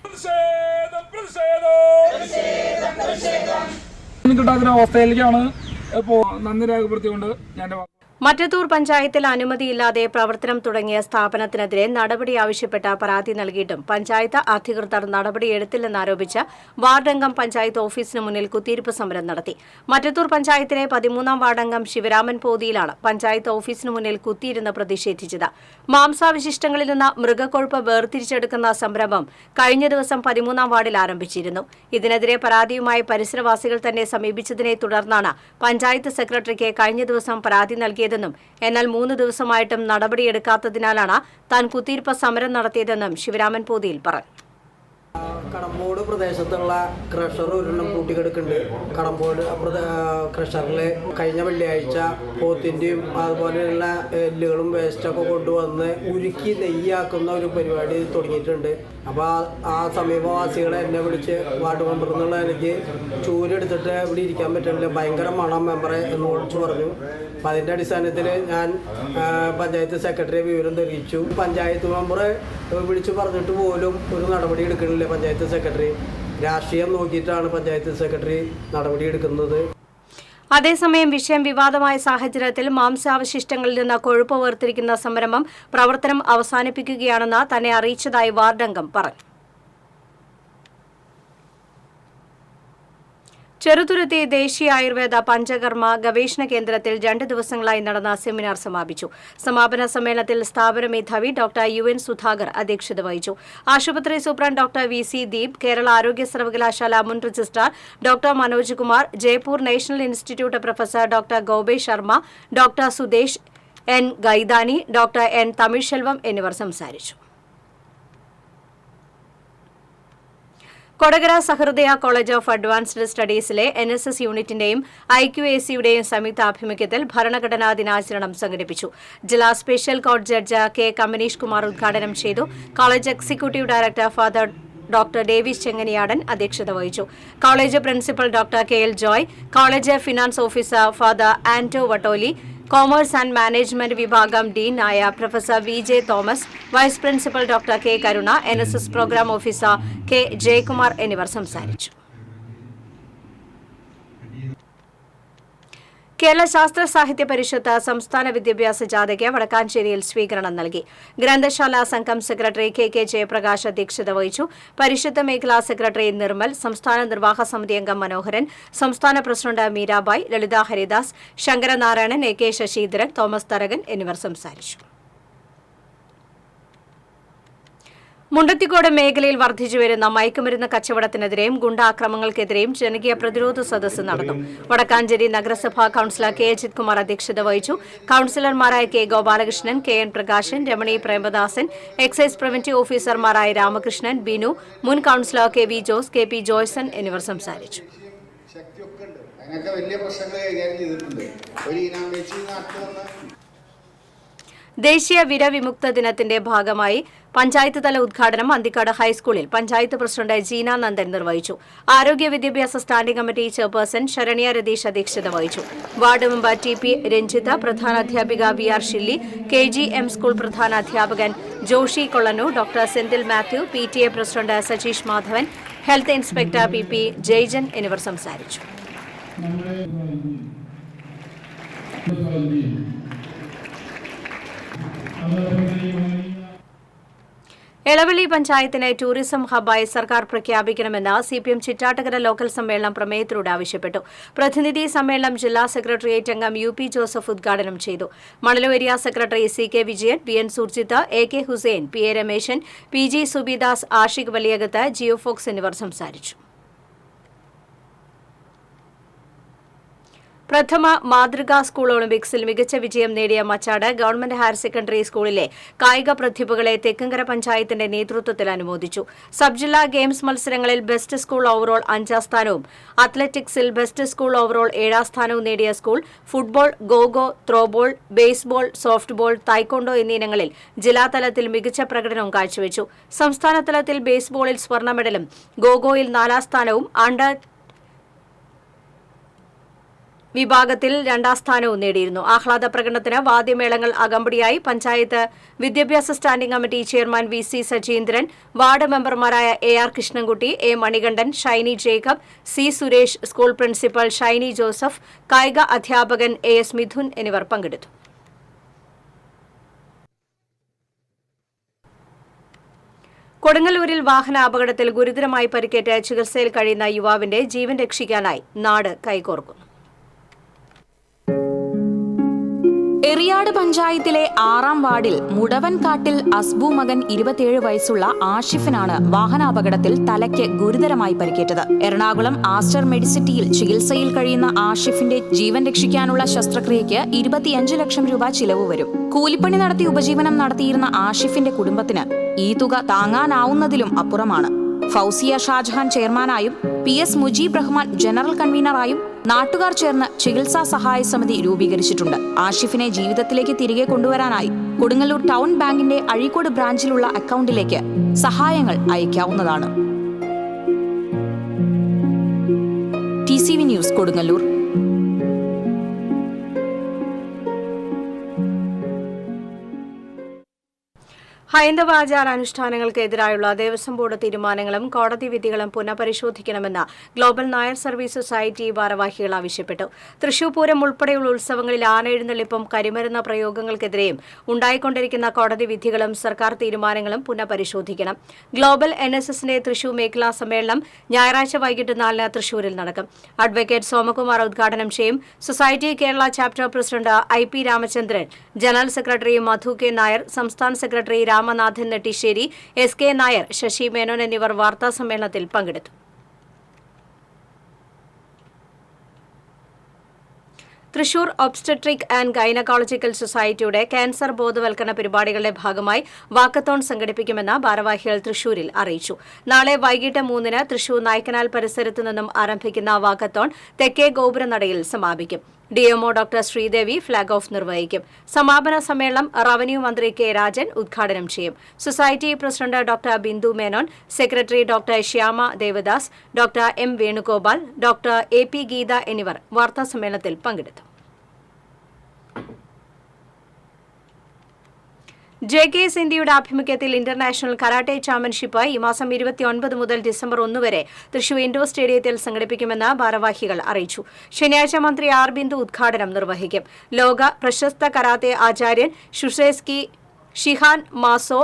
അവസ്ഥയിലേക്കാണ് ഇപ്പോൾ നന്ദി രേഖപ്പെടുത്തിക്കൊണ്ട് ഞാൻ മറ്റത്തൂർ പഞ്ചായത്തിൽ അനുമതിയില്ലാതെ പ്രവർത്തനം തുടങ്ങിയ സ്ഥാപനത്തിനെതിരെ നടപടി ആവശ്യപ്പെട്ട പരാതി നൽകിയിട്ടും പഞ്ചായത്ത് അധികൃതർ നടപടിയെടുത്തില്ലെന്നാരോപിച്ച് വാർഡംഗം പഞ്ചായത്ത് ഓഫീസിന് മുന്നിൽ കുത്തിയിരിപ്പ് സമരം നടത്തി. മറ്റത്തൂർ പഞ്ചായത്തിലെ 13-ാം വാർഡംഗം ശിവരാമൻ പോതിയിലാണ് പഞ്ചായത്ത് ഓഫീസിന് മുന്നിൽ കുത്തിയിരുന്ന് പ്രതിഷേധിച്ചത്. മാംസാവശിഷ്ടങ്ങളിൽ നിന്ന് മൃഗക്കൊഴുപ്പ് വേർതിരിച്ചെടുക്കുന്ന സംരംഭം കഴിഞ്ഞ ദിവസം 13-ാം വാർഡിൽ ആരംഭിച്ചിരുന്നു. ഇതിനെതിരെ പരാതിയുമായി പരിസരവാസികൾ തന്നെ സമീപിച്ചതിനെ തുടർന്നാണ് പഞ്ചായത്ത് സെക്രട്ടറിക്ക് കഴിഞ്ഞ ദിവസം പരാതി നൽകിയത്. എന്നാൽ 3 ദിവസമായിട്ടും നടപടിയെടുക്കാത്തതിനാലാണ് താൻ കുത്തിയിരിപ്പ് സമരം നടത്തിയതെന്നും ശിവരാമൻ പോതിയിൽ പറഞ്ഞു. കടമ്പോട് പ്രദേശത്തുള്ള ക്രഷർ ഒരെണ്ണം കൂട്ടിക്കെടുക്കുന്നുണ്ട്. കടമ്പോട് ക്രഷറിൽ കഴിഞ്ഞ വെള്ളിയാഴ്ച പോത്തിൻ്റെയും അതുപോലെയുള്ള എല്ലുകളും വേസ്റ്റൊക്കെ കൊണ്ടുവന്ന് ഉരുക്കി നെയ്യാക്കുന്ന ഒരു പരിപാടി തുടങ്ങിയിട്ടുണ്ട്. അപ്പോൾ ആ സമീപവാസികളെ എന്നെ വിളിച്ച് വാർഡ് മെമ്പർ എന്നുള്ള എനിക്ക് ചൂരെടുത്തിട്ട് ഇവിടെ ഇരിക്കാൻ പറ്റുന്നില്ല, ഭയങ്കര മണം മെമ്പറെ എന്ന് വിളിച്ചു പറഞ്ഞു. അപ്പം അതിൻ്റെ അടിസ്ഥാനത്തിൽ ഞാൻ പഞ്ചായത്ത് സെക്രട്ടറിയെ വിവരം അറിയിച്ചു. പഞ്ചായത്ത് മെമ്പറെ വിളിച്ചു പറഞ്ഞിട്ട് പോലും ഒരു നടപടി എടുക്കുന്നില്ല പഞ്ചായത്ത് സെക്രട്ടറി. രാഷ്ട്രീയം നോക്കിയിട്ടാണ് പഞ്ചായത്ത് സെക്രട്ടറി നടപടിയെടുക്കുന്നത്. അതേസമയം വിഷയം വിവാദമായ സാഹചര്യത്തിൽ മാംസാവശിഷ്ടങ്ങളിൽ നിന്ന് കൊഴുപ്പ് വേർതിരിക്കുന്ന സംരംഭം പ്രവർത്തനം അവസാനിപ്പിക്കുകയാണെന്ന് തന്നെ അറിയിച്ചതായി വാർഡംഗം പറഞ്ഞു. ചെറുതുരുത്തി ദേശീയ ആയുർവേദ പഞ്ചകർമ്മ ഗവേഷണ കേന്ദ്രത്തിൽ 2 ദിവസങ്ങളായി നടന്ന സെമിനാർ സമാപിച്ചു. സമാപന സമ്മേളനത്തിൽ സ്ഥാപന മേധാവി ഡോക്ടർ UN സുധാകർ അധ്യക്ഷത വഹിച്ചു. ആശുപത്രി superintendent doctor VC Deep, Kerala ആരോഗ്യ സർവകലാശാല മുൻ registrar doctor Manoj Kumar, Jaipur national institute professor doctor Gaube Sharma, doctor Sudesh N Gaidani, doctor N Tamilselvam എന്നിവർ സംസാരിച്ചു. Kodakara Sahrudaya college of advanced സ്റ്റഡീസിലെ NSS യൂണിറ്റിന്റെയും IQACയുടെയും സംയുക്താഭിമുഖ്യത്തിൽ ഭരണഘടനാ ദിനാചരണം സംഘടിപ്പിച്ചു. ജില്ലാ special court judge K Kamanish Kumar ഉദ്ഘാടനം ചെയ്തു. College executive director father doctor Davis Chenganiyadan അധ്യക്ഷത വഹിച്ചു. College principal doctor KL Joy, college finance officer father Anto Vattoli, commerce and management വിഭാഗം ഡീനായ professor VJ Thomas, vice principal doctor K Karuna, NSS programme officer K Jayakumar എന്നിവർ സംസാരിച്ചു. കേരള ശാസ്ത്ര സാഹിത്യ പരിഷത്ത് സംസ്ഥാന വിദ്യാഭ്യാസ ജാഥയ്ക്ക് വടക്കാഞ്ചേരിയിൽ സ്വീകരണം നൽകി. ഗ്രന്ഥശാല സംഘം സെക്രട്ടറി KK ജയപ്രകാശ് അധ്യക്ഷത വഹിച്ചു. പരിഷത്ത് മേഖലാ സെക്രട്ടറി നിർമ്മൽ, സംസ്ഥാന നിർവാഹക സമിതി അംഗം മനോഹരൻ, സംസ്ഥാന പ്രസിഡന്റ് മീരാബായ്, ലളിത ഹരിദാസ്, ശങ്കരനാരായണൻ, AK ശശീധരൻ, തോമസ് തരകൻ എന്നിവർ സംസാരിച്ചു. മുണ്ടത്തിക്കോട് മേഖലയിൽ വർദ്ധിച്ചുവരുന്ന മയക്കുമരുന്ന് കച്ചവടത്തിനെതിരെയും ഗുണ്ടാക്രമങ്ങൾക്കെതിരെയും ജനകീയ പ്രതിരോധ സദസ്സ് നടന്നു. വടക്കാഞ്ചേരി നഗരസഭാ കൌൺസിലർ K അജിത് കുമാർ അധ്യക്ഷത വഹിച്ചു. കൌൺസിലർമാരായ K Gopalakrishnan, KN Prakashan, Ramani Premadasan, excise preventive ഓഫീസർമാരായ രാമകൃഷ്ണൻ, ബിനു, മുൻ councillor KV Jose, KP Joyson എന്നിവർ സംസാരിച്ചു. ദേശീയ വിരവിമുക്ത ദിനത്തിന്റെ ഭാഗമായി പഞ്ചായത്ത് തല ഉദ്ഘാടനം അന്തിക്കാട് ഹൈസ്കൂളിൽ പഞ്ചായത്ത് പ്രസിഡന്റ് ജീന നന്ദൻ നിർവഹിച്ചു. ആരോഗ്യ വിദ്യാഭ്യാസ standing committee chairperson Saranya Ratheesh അധ്യക്ഷത വഹിച്ചു. വാർഡ് മെമ്പർ TP രഞ്ജിത, പ്രധാനാധ്യാപിക VR ഷില്ലി, KGM സ്കൂൾ പ്രധാനാധ്യാപകൻ Joshi Kollannur, doctor Senthil Mathew, PTA president Sajeesh Madhavan, health inspector PP Jaijan എന്നിവർ സംസാരിച്ചു. എളവള്ളി പഞ്ചായത്തിനെ ടൂറിസം ഹബ്ബായി സർക്കാർ പ്രഖ്യാപിക്കണമെന്ന് CPM ചിറ്റാട്ടുകര ലോക്കൽ സമ്മേളനം പ്രമേയത്തിലൂടെ ആവശ്യപ്പെട്ടു. പ്രതിനിധി സമ്മേളനം ജില്ലാ സെക്രട്ടേറിയറ്റ് അംഗം UP ജോസഫ് ഉദ്ഘാടനം ചെയ്തു. Manalur area secretary CK Vijayan, BN Surjith, AK Hussain, PA Rameshan, PG Subidas, Ashiq Valiyakath, Geo Fox എന്നിവർ സംസാരിച്ചു. പ്രഥമ മാതൃകാ സ്കൂൾ ഒളിമ്പിക്സിൽ മികച്ച വിജയം നേടിയ മച്ചാട് ഗവൺമെന്റ് ഹയർ സെക്കൻഡറി സ്കൂളിലെ കായിക പ്രതിഭകളെ തെക്കങ്കര പഞ്ചായത്തിന്റെ നേതൃത്വത്തിൽ അനുമോദിച്ചു. സബ് ജില്ലാ ഗെയിംസ് മത്സരങ്ങളിൽ ബെസ്റ്റ് സ്കൂൾ ഓവറോൾ 5ാം സ്ഥാനവും അത്ലറ്റിക്സിൽ ബെസ്റ്റ് സ്കൂൾ ഓവറോൾ 7ാം സ്ഥാനവും നേടിയ school football, GoGo, throwball, baseball, softball, taekwondo എന്നീ ഇനങ്ങളിൽ ജില്ലാതലത്തിൽ മികച്ച പ്രകടനവും കാഴ്ചവെച്ചു. സംസ്ഥാനതലത്തിൽ ബേസ്ബോളിൽ സ്വർണ്ണ മെഡലും ഗോഗോയിൽ 4ാം സ്ഥാനവും അണ്ടർ വിഭാഗത്തിൽ 2ാം സ്ഥാനവും നേടിയിരുന്നു. ആഹ്ലാദ പ്രകടനത്തിന് വാദ്യമേളങ്ങൾ അകമ്പടിയായി. പഞ്ചായത്ത് വിദ്യാഭ്യാസ standing committee chairman VC Sajeendran, ward മെമ്പർമാരായ AR Krishnankutty, A Manikandan, Shiny Jacob, C Suresh, school principal Shiny Joseph, കായിക അധ്യാപകൻ AS മിഥുൻ എന്നിവർ പങ്കെടുത്തു. കൊടുങ്ങല്ലൂരിൽ വാഹനാപകടത്തിൽ ഗുരുതരമായി പരിക്കേറ്റ് ചികിത്സയിൽ കഴിയുന്ന യുവാവിന്റെ ജീവൻ രക്ഷിക്കാനായി നാട് കൈകോർക്കുന്നു. എറിയാട് പഞ്ചായത്തിലെ 6ാം വാർഡിൽ മുടവൻകാട്ടിൽ അസ്ബു മകൻ 27 വയസ്സുള്ള ആഷിഫിനാണ് വാഹനാപകടത്തിൽ തലയ്ക്ക് ഗുരുതരമായി പരിക്കേറ്റത്. എറണാകുളം ആസ്റ്റർ മെഡിസിറ്റിയിൽ ചികിത്സയിൽ കഴിയുന്ന ആഷിഫിന്റെ ജീവൻ രക്ഷിക്കാനുള്ള ശസ്ത്രക്രിയയ്ക്ക് 25 ലക്ഷം രൂപ ചിലവ് വരും. കൂലിപ്പണി നടത്തി ഉപജീവനം നടത്തിയിരുന്ന ആഷിഫിന്റെ കുടുംബത്തിന് ഈ തുക താങ്ങാനാവുന്നതിലും അപ്പുറമാണ്. ഫൗസിയ ഷാജഹാൻ ചെയർമാനായും PS മുജീബ് റഹ്മാൻ ജനറൽ കൺവീനറായും നാട്ടുകാർ ചേർന്ന് ചികിത്സാ സഹായ സമിതി രൂപീകരിച്ചിട്ടുണ്ട്. ആഷിഫിനെ ജീവിതത്തിലേക്ക് തിരികെ കൊണ്ടുവരാനായി കൊടുങ്ങല്ലൂർ ടൗൺ ബാങ്കിന്റെ അഴീക്കോട് ബ്രാഞ്ചിലുള്ള അക്കൗണ്ടിലേക്ക് സഹായങ്ങൾ അയക്കാവുന്നതാണ്. TCV news Kodungallur. ഹൈന്ദവ ആചാരാനുഷ്ഠാനങ്ങൾക്കെതിരായുള്ള ദേവസ്വം ബോർഡ് തീരുമാനങ്ങളും കോടതി വിധികളും പുനഃപരിശോധിക്കണമെന്ന് ഗ്ലോബൽ നായർ സർവീസ് സൊസൈറ്റി ഭാരവാഹികൾ ആവശ്യപ്പെട്ടു. തൃശൂർ പൂരം ഉൾപ്പെടെയുള്ള ഉത്സവങ്ങളിൽ ആനയെഴുന്നള്ളിപ്പും കരിമരുന്ന് പ്രയോഗങ്ങൾക്കെതിരെയും ഉണ്ടായിക്കൊണ്ടിരിക്കുന്ന കോടതി വിധികളും സർക്കാർ തീരുമാനങ്ങളും പുനഃപരിശോധിക്കണം. ഗ്ലോബൽ NSSന്റെ തൃശൂർ മേഖലാ സമ്മേളനം ഞായറാഴ്ച വൈകിട്ട് 4 തൃശൂരിൽ നടക്കും. അഡ്വക്കേറ്റ് സോമകുമാർ ഉദ്ഘാടനം ചെയ്യും. Society Kerala chapter president IP Ramachandran, general secretary Madhu K Nair, സംസ്ഥാന സെക്രട്ടറി രാമനാഥൻ നെട്ടിശ്ശേരി, SK നായർ, ശശി മേനോൻ എന്നിവർ വാർത്താസമ്മേളനത്തിൽ പങ്കെടുത്തു. തൃശൂർ ഒബ്സ്റ്റട്രിക് ആൻഡ് ഗൈനക്കോളജിക്കൽ സൊസൈറ്റിയുടെ ക്യാൻസർ ബോധവൽക്കരണ പരിപാടികളുടെ ഭാഗമായി വാക്കത്തോൺ സംഘടിപ്പിക്കുമെന്ന് ഭാരവാഹികൾ തൃശൂരിൽ അറിയിച്ചു. നാളെ വൈകിട്ട് 3 തൃശൂർ നായ്ക്കനാൽ പരിസരത്തു നിന്നും ആരംഭിക്കുന്ന വാക്കത്തോൺ തെക്കേ ഗോപുരനടയിൽ സമാപിക്കും. DMO doctor Sreedevi flag off നിർവഹിക്കും. സമാപന സമ്മേളനം റവന്യൂ മന്ത്രി K രാജൻ ഉദ്ഘാടനം ചെയ്യും. Society president doctor Bindu Menon, secretary doctor Shyama Devadas, doctor M Venugopal, doctor AP Geetha എന്നിവർ വാർത്താസമ്മേളനത്തിൽ പങ്കെടുത്തു. JKS ഇന്ത്യയുടെ ആഭിമുഖ്യത്തിൽ ഇന്റർനാഷണൽ കരാട്ടെ ചാമ്പ്യൻഷിപ്പ് ഈ മാസം 29 മുതൽ ഡിസംബർ 1 വരെ തൃശൂർ ഇൻഡോർ സ്റ്റേഡിയത്തിൽ സംഘടിപ്പിക്കുമെന്ന് ഭാരവാഹികൾ അറിയിച്ചു. ശനിയാഴ്ച മന്ത്രി R ബിന്ദു ഉദ്ഘാടനം നിർവഹിക്കും. ലോക പ്രശസ്ത കരാത്തെ ആചാര്യൻ ഷുസേസ്കി ഷിഹാൻ മാസോ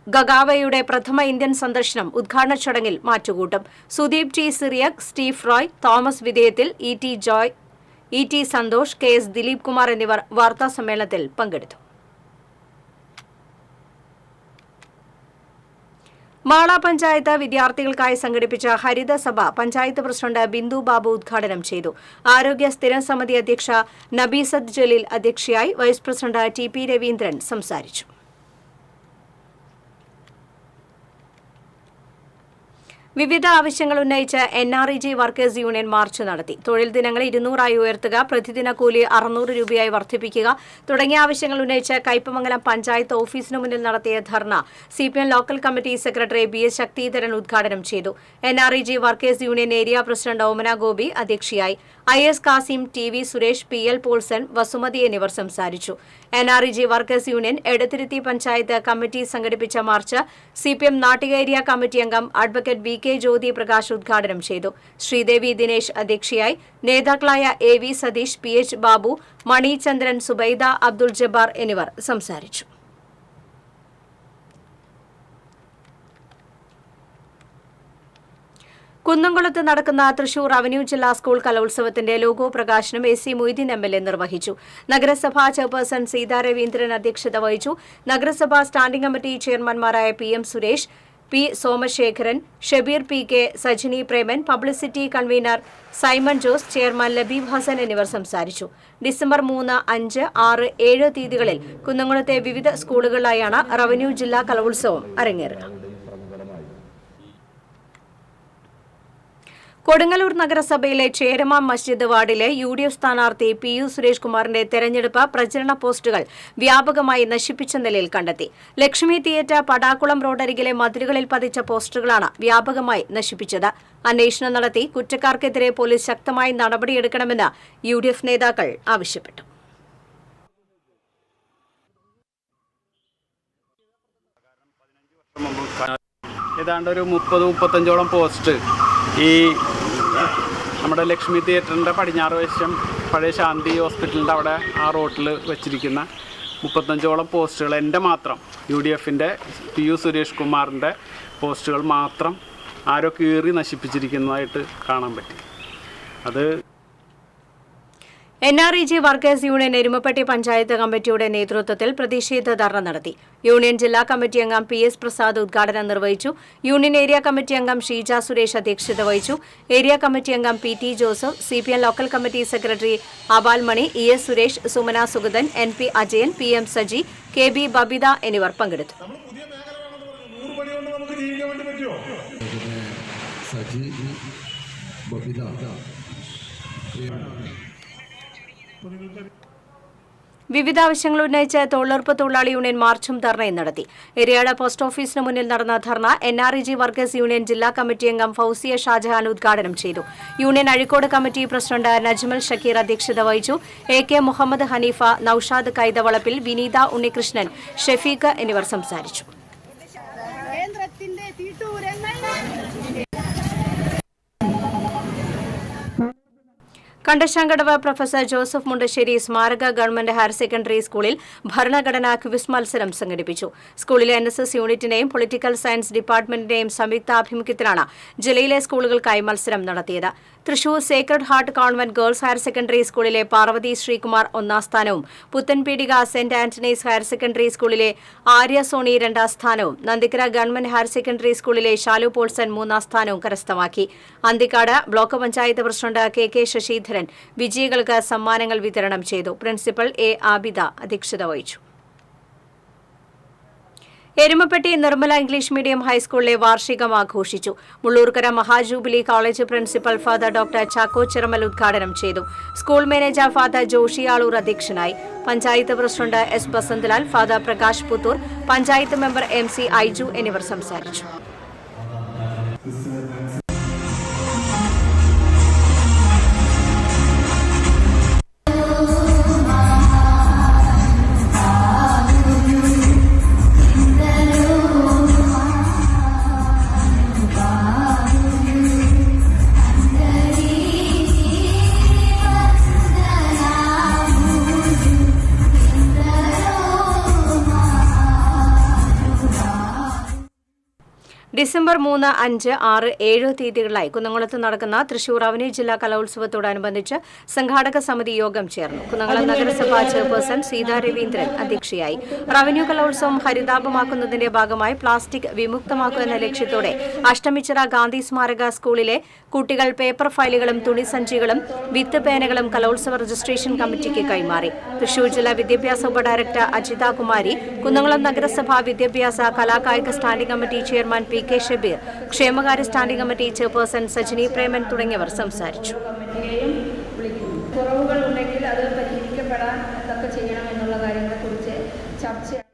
ഗഗാവയുടെ പ്രഥമ ഇന്ത്യൻ സന്ദർശനം ഉദ്ഘാടന ചടങ്ങിൽ മാറ്റുകൂട്ടും. Sudeep T Cyriac, Steve Roy, Thomas Vidheyathil, ET Joy, ET Santhosh, KS Dileep Kumar എന്നിവർ വാർത്താസമ്മേളനത്തിൽ പങ്കെടുത്തു. മാള പഞ്ചായത്ത് വിദ്യാർത്ഥികൾക്കായി സംഘടിപ്പിച്ച ഹരിതസഭ പഞ്ചായത്ത് പ്രസിഡന്റ് ബിന്ദു ബാബു ഉദ്ഘാടനം ചെയ്തു. ആരോഗ്യ സ്ഥിരം സമിതി അധ്യക്ഷ നബീസത്ത് ജലീൽ അധ്യക്ഷയായി. വൈസ് പ്രസിഡന്റ് TP രവീന്ദ്രൻ സംസാരിച്ചു. വിവിധ ആവശ്യങ്ങൾ ഉന്നയിച്ച് NREG വർക്കേഴ്സ് യൂണിയൻ മാർച്ച് നടത്തി. തൊഴിൽ ദിനങ്ങൾ 200 ഉയർത്തുക, പ്രതിദിന കൂലി 600 രൂപയായി വർദ്ധിപ്പിക്കുക തുടങ്ങിയ ആവശ്യങ്ങൾ ഉന്നയിച്ച് കയ്പമംഗലം പഞ്ചായത്ത് ഓഫീസിനു മുന്നിൽ നടത്തിയ dharna CPM local committee secretary BS Sakthidharan ഉദ്ഘാടനം ചെയ്തു. NREG workers union area president Omana Gopi അധ്യക്ഷയായി. IS Kasim, TV Suresh, PL Paulson, Vasumathi എന്നിവർ സംസാരിച്ചു. NREG workers union Edathiruthy panchayat committee സംഘടിപ്പിച്ച march CPM Nattika area committee അംഗം അഡ്വക്കേറ്റ് VK ജ്യോതി പ്രകാശ് ഉദ്ഘാടനം ചെയ്തു. ശ്രീദേവി ദിനേശ് അധ്യക്ഷയായി. നേതാക്കളായ AV സതീഷ്, PH ബാബു, മണിചന്ദ്രൻ, സുബൈദ, അബ്ദുൾ ജബ്ബാർ എന്നിവർ സംസാരിച്ചു. കുന്നംകുളത്ത് നടക്കുന്ന തൃശൂർ റവന്യൂ ജില്ലാ സ്കൂൾ കലോത്സവത്തിന്റെ ലോഗോ പ്രകാശനം AC മൊയ്തീൻ MLA നിർവഹിച്ചു. നഗരസഭാ ചെയർപേഴ്സൺ സീതാ രവീന്ദ്രൻ അധ്യക്ഷത വഹിച്ചു. നഗരസഭാ സ്റ്റാൻഡിംഗ് കമ്മിറ്റി ചെയർമാൻമാരായ PM Suresh, P Somasekharan, Shabeer PK, Sajini Preman, publicity convener Simon Jose, chairman Labeeb Hassan എന്നിവർ സംസാരിച്ചു. ഡിസംബർ 3, 5, 6, 7 തീയതികളിൽ കുന്നംകുളത്തെ വിവിധ സ്കൂളുകളിലായാണ് റവന്യൂ ജില്ലാ കലോത്സവം അരങ്ങേറുക. കൊടുങ്ങല്ലൂർ നഗരസഭയിലെ ചേരമ മസ്ജിദ് വാർഡിലെ UDF സ്ഥാനാർത്ഥി PU സുരേഷ് കുമാറിന്റെ തെരഞ്ഞെടുപ്പ് പ്രചരണ പോസ്റ്ററുകൾ വ്യാപകമായി നശിപ്പിച്ച നിലയിൽ കണ്ടെത്തി. ലക്ഷ്മി തിയേറ്റർ പടാക്കുളം റോഡരികിലെ മതിലുകളിൽ പതിച്ച പോസ്റ്ററുകളാണ് വ്യാപകമായി നശിപ്പിച്ചത്. അന്വേഷണം നടത്തി കുറ്റക്കാർക്കെതിരെ പോലീസ് ശക്തമായി നടപടിയെടുക്കണമെന്ന് UDF നേതാക്കൾ ആവശ്യപ്പെട്ടു. ഏതാണ്ട് ഒരു 30-35ഓളം പോസ്റ്റ് ഈ നമ്മുടെ ലക്ഷ്മി തിയേറ്ററിൻ്റെ പടിഞ്ഞാറ് വശം പഴയ ശാന്തി ഹോസ്പിറ്റലിൻ്റെ അവിടെ ആ റോട്ടിൽ വെച്ചിരിക്കുന്ന 35ഓളം പോസ്റ്റുകൾ എൻ്റെ മാത്രം UDFൻ്റെ PU സുരേഷ് കുമാറിൻ്റെ പോസ്റ്റുകൾ മാത്രം ആരോ കീറി നശിപ്പിച്ചിരിക്കുന്നതായിട്ട് കാണാൻ പറ്റി. അത് NREG workers union Erumapetty panchayat കമ്മിറ്റിയുടെ നേതൃത്വത്തിൽ പ്രതിഷേധ ധർണ നടത്തി. യൂണിയൻ ജില്ലാ കമ്മിറ്റി അംഗം PS പ്രസാദ് ഉദ്ഘാടനം നിർവഹിച്ചു. യൂണിയൻ ഏരിയ കമ്മിറ്റി അംഗം ഷീജ സുരേഷ് അധ്യക്ഷത വഹിച്ചു. ഏരിയ കമ്മിറ്റി അംഗം PT Joseph, CPM local committee secretary Abal Mani, ES Suresh, Sumana Sugathan, NP Ajayan, PM Saji, KB Babitha എന്നിവർ പങ്കെടുത്തു. വിവിധ ആവശ്യങ്ങൾ ഉന്നയിച്ച് തൊഴിലുറപ്പ് തൊഴിലാളി യൂണിയൻ മാർച്ചും ധർണയും നടത്തി. എരിയാട് പോസ്റ്റ് ഓഫീസിന് മുന്നിൽ നടന്ന ധർണ NREG വർക്കേഴ്സ് യൂണിയൻ ജില്ലാ കമ്മിറ്റി അംഗം ഫൗസിയ ഷാജഹാൻ ഉദ്ഘാടനം ചെയ്തു. Union Azhikode committee president Najmal Shakir അധ്യക്ഷത വഹിച്ചു. AK മുഹമ്മദ് ഹനീഫ, നൌഷാദ് കൈതവളപ്പിൽ, വിനീത ഉണ്ണികൃഷ്ണൻ, ഷെഫീഖ് എന്നിവർ സംസാരിച്ചു. കണ്ടശാങ്കടവ് പ്രൊഫസർ ജോസഫ് മുണ്ടശ്ശേരി സ്മാരക ഗവൺമെന്റ് ഹയർ സെക്കൻഡറി സ്കൂളിൽ ഭരണഘടനാ ക്വിസ് മത്സരം സംഘടിപ്പിച്ചു. സ്കൂളിലെ NSS യൂണിറ്റിന്റെയും പൊളിറ്റിക്കൽ സയൻസ് ഡിപ്പാർട്ട്മെന്റിന്റെയും സംയുക്താഭിമുഖ്യത്തിലാണ് ജില്ലയിലെ സ്കൂളുകൾക്കായി മത്സരം നടത്തിയത്. Thrissur sacred heart convent girls higher secondary സ്കൂളിലെ പാർവതി ശ്രീകുമാർ 1ാം സ്ഥാനവും, Puthenpeedika saint Antony's higher secondary സ്കൂളിലെ ആര്യ സോണി 2ാം സ്ഥാനവും, നന്ദിക്കര ഗവൺമെന്റ് ഹയർ സെക്കൻഡറി സ്കൂളിലെ ഷാലു പോൾസൺ 3ാം സ്ഥാനവും കരസ്ഥമാക്കി. Anthikad block panchayat president KK Sasidharan വിജയികൾക്ക് സമ്മാനങ്ങൾ വിതരണം ചെയ്തു. പ്രിൻസിപ്പൽ A ആബിദ അധ്യക്ഷത വഹിച്ചു. എരുമപ്പെട്ടി നിർമ്മല ഇംഗ്ലീഷ് മീഡിയം ഹൈസ്കൂളിലെ വാർഷികം ആഘോഷിച്ചു. മുള്ളൂർക്കര മഹാജൂബിലി college principal father doctor Chacko Chiramal ഉദ്ഘാടനം ചെയ്തു. School manager father Joshi Aloor അധ്യക്ഷനായി. Panchayat president S Basanthalal, father Prakash Puthur, panchayat member MC Aiju എന്നിവർ സംസാരിച്ചു. ഡിസംബർ 3, 5, 6, 7 തീയതികളിലായി കുന്നംകുളത്ത് നടക്കുന്ന തൃശൂർ റവന്യൂ ജില്ലാ കലോത്സവത്തോടനുബന്ധിച്ച് സംഘാടക സമിതി യോഗം ചേർന്നു. കുന്നംകുളം നഗരസഭാ ചെയർപേഴ്സൺ സീതാ രവീന്ദ്രൻ അധ്യക്ഷയായി. റവന്യൂ കലോത്സവം ഹരിതാപമാക്കുന്നതിന്റെ ഭാഗമായി പ്ലാസ്റ്റിക് വിമുക്തമാക്കുക എന്ന ലക്ഷ്യത്തോടെ അഷ്ടമിച്ചിറ ഗാന്ധി സ്മാരക സ്കൂളിലെ കുട്ടികൾ പേപ്പർ ഫയലുകളും തുണിസഞ്ചികളും വിത്ത് പേനകളും കലോത്സവ രജിസ്ട്രേഷൻ കമ്മിറ്റിക്ക് കൈമാറി. തൃശൂർ ജില്ലാ വിദ്യാഭ്യാസ ഉപഡയറക്ടർ അജിത കുമാരി, കുന്നംകുളം നഗരസഭാ വിദ്യാഭ്യാസ കലാകായിക standing committee chairman PK Shabeer, ക്ഷേമകാര്യ standing committee chairperson Sajini Preman തുടങ്ങിയവർ സംസാരിച്ചു. കുറവുകൾ ഉണ്ടെങ്കിൽ അത് പരിഹരിക്കപ്പെടാൻ എന്തൊക്കെ ചെയ്യണമെന്നുള്ള കാര്യങ്ങളെക്കുറിച്ച് ചർച്ച.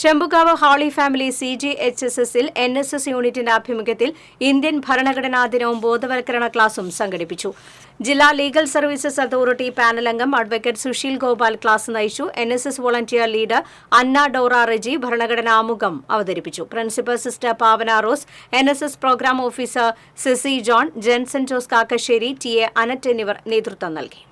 ചെമ്പുകാവ് ഹോളി ഫാമിലി CGHSSൽ NSS യൂണിറ്റിന്റെ ആഭിമുഖ്യത്തിൽ ഇന്ത്യൻ ഭരണഘടനാ ദിനവും ബോധവൽക്കരണ ക്ലാസും സംഘടിപ്പിച്ചു. ജില്ലാ ലീഗൽ സർവീസസ് അതോറിറ്റി പാനൽ അംഗം അഡ്വക്കേറ്റ് സുശീൽ ഗോപാൽ ക്ലാസ് നയിച്ചു. NSS volunteer leader Anna Dora Reji ഭരണഘടനാ ആമുഖം അവതരിപ്പിച്ചു. Principal sister Pavana Rose, NSS programme officer C C John, Jenson Jose Kakkassery, TA Annette എന്നിവർ നേതൃത്വം നൽകി.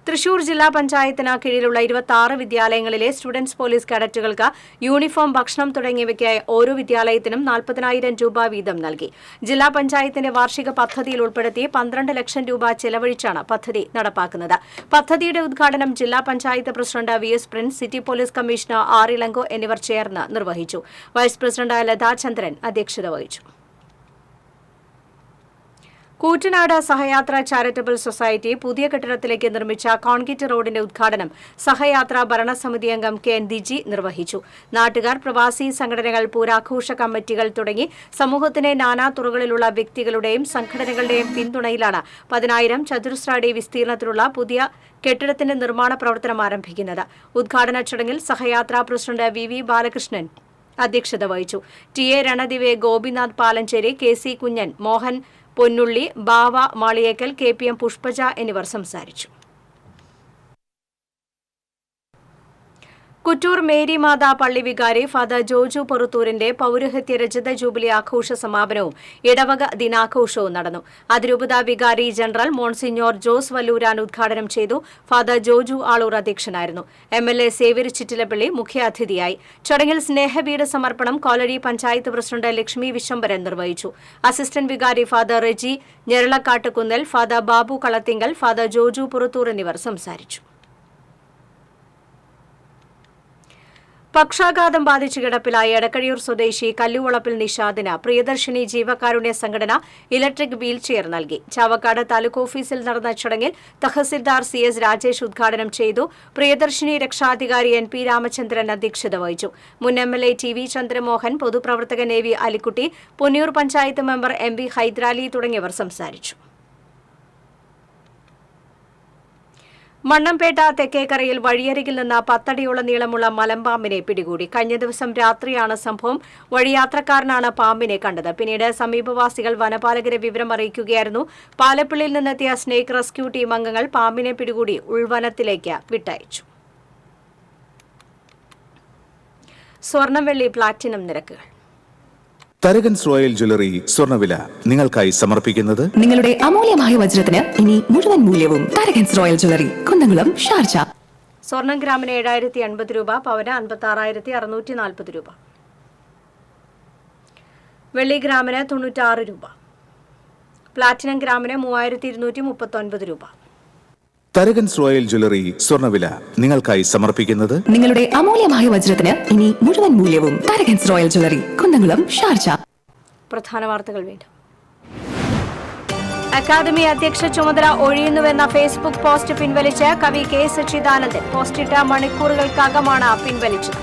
തൃശൂർ ജില്ലാ പഞ്ചായത്തിന് കീഴിലുള്ള 26 വിദ്യാലയങ്ങളിലെ സ്റ്റുഡൻസ് പോലീസ് കേഡറ്റുകൾക്ക് യൂണിഫോം, ഭക്ഷണം തുടങ്ങിയവയ്ക്കായി ഓരോ വിദ്യാലയത്തിനും 40,000 രൂപ വീതം നൽകി. ജില്ലാ പഞ്ചായത്തിന്റെ വാർഷിക പദ്ധതിയിൽ ഉൾപ്പെടുത്തി 12 ലക്ഷം രൂപ ചെലവഴിച്ചാണ് പദ്ധതി നടപ്പാക്കുന്നത്. പദ്ധതിയുടെ ഉദ്ഘാടനം ജില്ലാ panchayat president VS Prince, city police commissioner R Ilango എന്നിവർ ചേർന്ന് നിർവഹിച്ചു. വൈസ് പ്രസിഡന്റ് ലതാചന്ദ്രൻ അധ്യക്ഷത വഹിച്ചു. കൂറ്റനാട് സഹയാത്ര ചാരിറ്റബിൾ സൊസൈറ്റി പുതിയ കെട്ടിടത്തിലേക്ക് നിർമ്മിച്ച കോൺക്രീറ്റ് റോഡിന്റെ ഉദ്ഘാടനം സഹയാത്ര ഭരണസമിതി അംഗം കെ എൻ ദിജി നിർവഹിച്ചു. നാട്ടുകാർ, പ്രവാസി സംഘടനകൾ, പൂരാഘോഷ കമ്മിറ്റികൾ തുടങ്ങി സമൂഹത്തിന്റെ നാനാ തുറകളിലുള്ള വ്യക്തികളുടെയും സംഘടനകളുടെയും പിന്തുണയിലാണ് 10,000 ചതുരശ്ര അടി വിസ്തീർണത്തിലുള്ള പുതിയ കെട്ടിടത്തിന്റെ നിർമ്മാണ പ്രവർത്തനം ആരംഭിക്കുന്നത്. ഉദ്ഘാടന ചടങ്ങിൽ സഹയാത്ര പ്രസിഡന്റ് വി ബാലകൃഷ്ണൻ അധ്യക്ഷത വഹിച്ചു. T A Ranadive, Gopinath Palanchery, K C Kunjan, Mohan Ponnulli, Bava Maliyekkal, K P M Pushpaja എന്നിവർ സംസാരിച്ചു. കുറ്റൂർ മേരി മാതാ പള്ളി വികാരി ഫാദർ ജോജു പൊറുത്തൂരിന്റെ പൌരോഹിത്യ രജത ജൂബിലി ആഘോഷ സമാപനവും ഇടവക ദിനാഘോഷവും നടന്നു. അതിരൂപത വികാരി ജനറൽ മോൺസിഞ്ഞോർ ജോസ് വല്ലൂരാൻ ഉദ്ഘാടനം ചെയ്തു. ഫാദർ ജോജു ആളൂർ അധ്യക്ഷനായിരുന്നു. MLA സേവ്യർ ചിറ്റിലപ്പള്ളി മുഖ്യാതിഥിയായി. ചടങ്ങിൽ സ്നേഹവീട് സമർപ്പണം കോലടി പഞ്ചായത്ത് പ്രസിഡന്റ് ലക്ഷ്മി വിശ്വംഭരൻ നിർവഹിച്ചു. അസിസ്റ്റന്റ് വികാരി father Reji Njeralakkattukunnal, father Babu Kalathinkal, father Joju Purathur എന്നിവർ സംസാരിച്ചു. പക്ഷാഘാതം ബാധിച്ച് കിടപ്പിലായ എടക്കഴിയൂർ സ്വദേശി കല്ലുവളപ്പിൽ നിഷാദിന് പ്രിയദർശിനി ജീവകാരുണ്യ സംഘടന ഇലക്ട്രിക് വീൽചെയർ നൽകി. ചാവക്കാട് താലൂക്ക് ഓഫീസിൽ നടന്ന ചടങ്ങിൽ തഹസിൽദാർ CS രാജേഷ് ഉദ്ഘാടനം ചെയ്തു. പ്രിയദർശിനി രക്ഷാധികാരി NP രാമചന്ദ്രൻ അധ്യക്ഷത വഹിച്ചു. മുൻ MLA TV ചന്ദ്രമോഹൻ, പൊതുപ്രവർത്തകൻ AV Alikutty, Punniyur panchayat member MV Hyderali തുടങ്ങിയവർ സംസാരിച്ചു. മണ്ണമ്പേട്ട തെക്കേക്കരയിൽ വഴിയരികിൽ നിന്ന് 10 അടിയോളം നീളമുള്ള മലമ്പാമ്പിനെ പിടികൂടി. കഴിഞ്ഞ ദിവസം രാത്രിയാണ് സംഭവം. വഴിയാത്രക്കാരനാണ് പാമ്പിനെ കണ്ടത്. പിന്നീട് സമീപവാസികൾ വനപാലകരെ വിവരം അറിയിക്കുകയായിരുന്നു. പാലപ്പിള്ളിയിൽ നിന്നെത്തിയ സ്നേക്ക് റെസ്ക്യൂ ടീം അംഗങ്ങൾ പാമ്പിനെ പിടികൂടി ഉൾവനത്തിലേക്ക് വിട്ടയച്ചു. സ്വർണം, വെള്ളി, പ്ലാറ്റിനം നിരക്കുകൾ. തരകൻസ് റോയൽ ജ്വല്ലറി സ്വർണ്ണവില നിങ്ങൾക്കായി സമർപ്പിക്കുന്നത് നിങ്ങളുടെ അമൂല്യമായ വജ്രത്തിന് ഇനി മുഴുവൻ മൂല്യവും Tharakans royal jewellery, Kunnamkulam, Sharjah. സ്വർണം ഗ്രാമിന് 7,080 രൂപ, പവന് 56,640 രൂപ. വെള്ളി ഗ്രാമിന് 96 രൂപ. പ്ലാറ്റിനം ഗ്രാമിന് 3,239 രൂപ. തരകൻസ് റോയൽ ജ്വല്ലറി സ്വർണ്ണവില നിങ്ങൾക്കായി സമർപ്പിക്കുന്നത് നിങ്ങളുടെ അമൂല്യമായ വജ്രത്തിന് ഇനി മുഴുവൻ മൂല്യവും Tharakans royal jewellery, Kunnamkulam, Sharjah. പ്രധാന വാർത്തകൾ വീണ്ടും. അക്കാദമി അധ്യക്ഷ ചുമതല ഒഴിയുന്നുവെന്ന ഫേസ്ബുക്ക് പോസ്റ്റ് പിൻവലിച്ച് കവി K സച്ചിദാനന്ദൻ. പോസ്റ്റിട്ട മണിക്കൂറുകൾക്കകമാണ് പിൻവലിച്ചത്.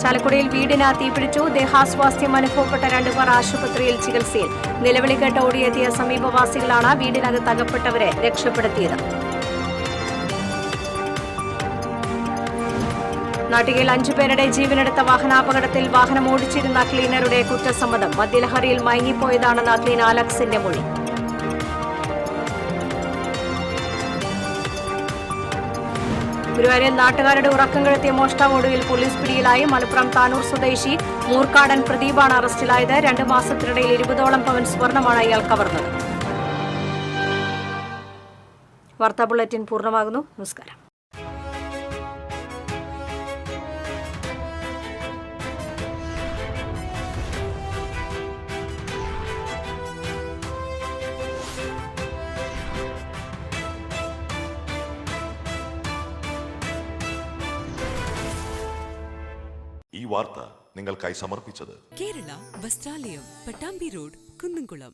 ചാലക്കുടിയിൽ വീടിന് തീപിടിച്ചു. ദേഹാസ്വാസ്ഥ്യം അനുഭവപ്പെട്ട 2 പേർ ആശുപത്രിയിൽ ചികിത്സയിൽ. നിലവിളികേട്ട് ഓടിയെത്തിയ സമീപവാസികളാണ് വീടിനകത്ത് അകപ്പെട്ടവരെ രക്ഷപ്പെടുത്തിയത്. നാട്ടികയിൽ 5 പേരുടെ ജീവനെടുത്ത വാഹനാപകടത്തിൽ വാഹനം ഓടിച്ചിരുന്ന ക്ലീനറുടെ കുറ്റസമ്മതം. മദ്യലഹരിയിൽ മയങ്ങിപ്പോയതാണെന്ന് ക്ലീൻ അലക്സിന്റെ മൊഴി. ഗുരുവായൂരിൽ നാട്ടുകാരുടെ ഉറക്കം കെടുത്തിയ മോഷ്ടാവ് ഒടുവിൽ പോലീസ് പിടിയിലായി. മലപ്പുറം താനൂർ സ്വദേശി മൂർക്കാടൻ പ്രദീപാണ് അറസ്റ്റിലായത്. 2 മാസത്തിനിടയിൽ 20ഓളം പവൻ സ്വർണമാണ് ഇയാൾ കവർന്നത്. വാർത്താ ബുള്ളറ്റിൻ പൂർണ്ണമാകുന്നു. നമസ്കാരം. ഈ വാർത്ത നിങ്ങൾക്കായി സമർപ്പിച്ചത് കേരള വസ്ത്രാലയം, പട്ടാമ്പി റോഡ്, കുന്നംകുളം.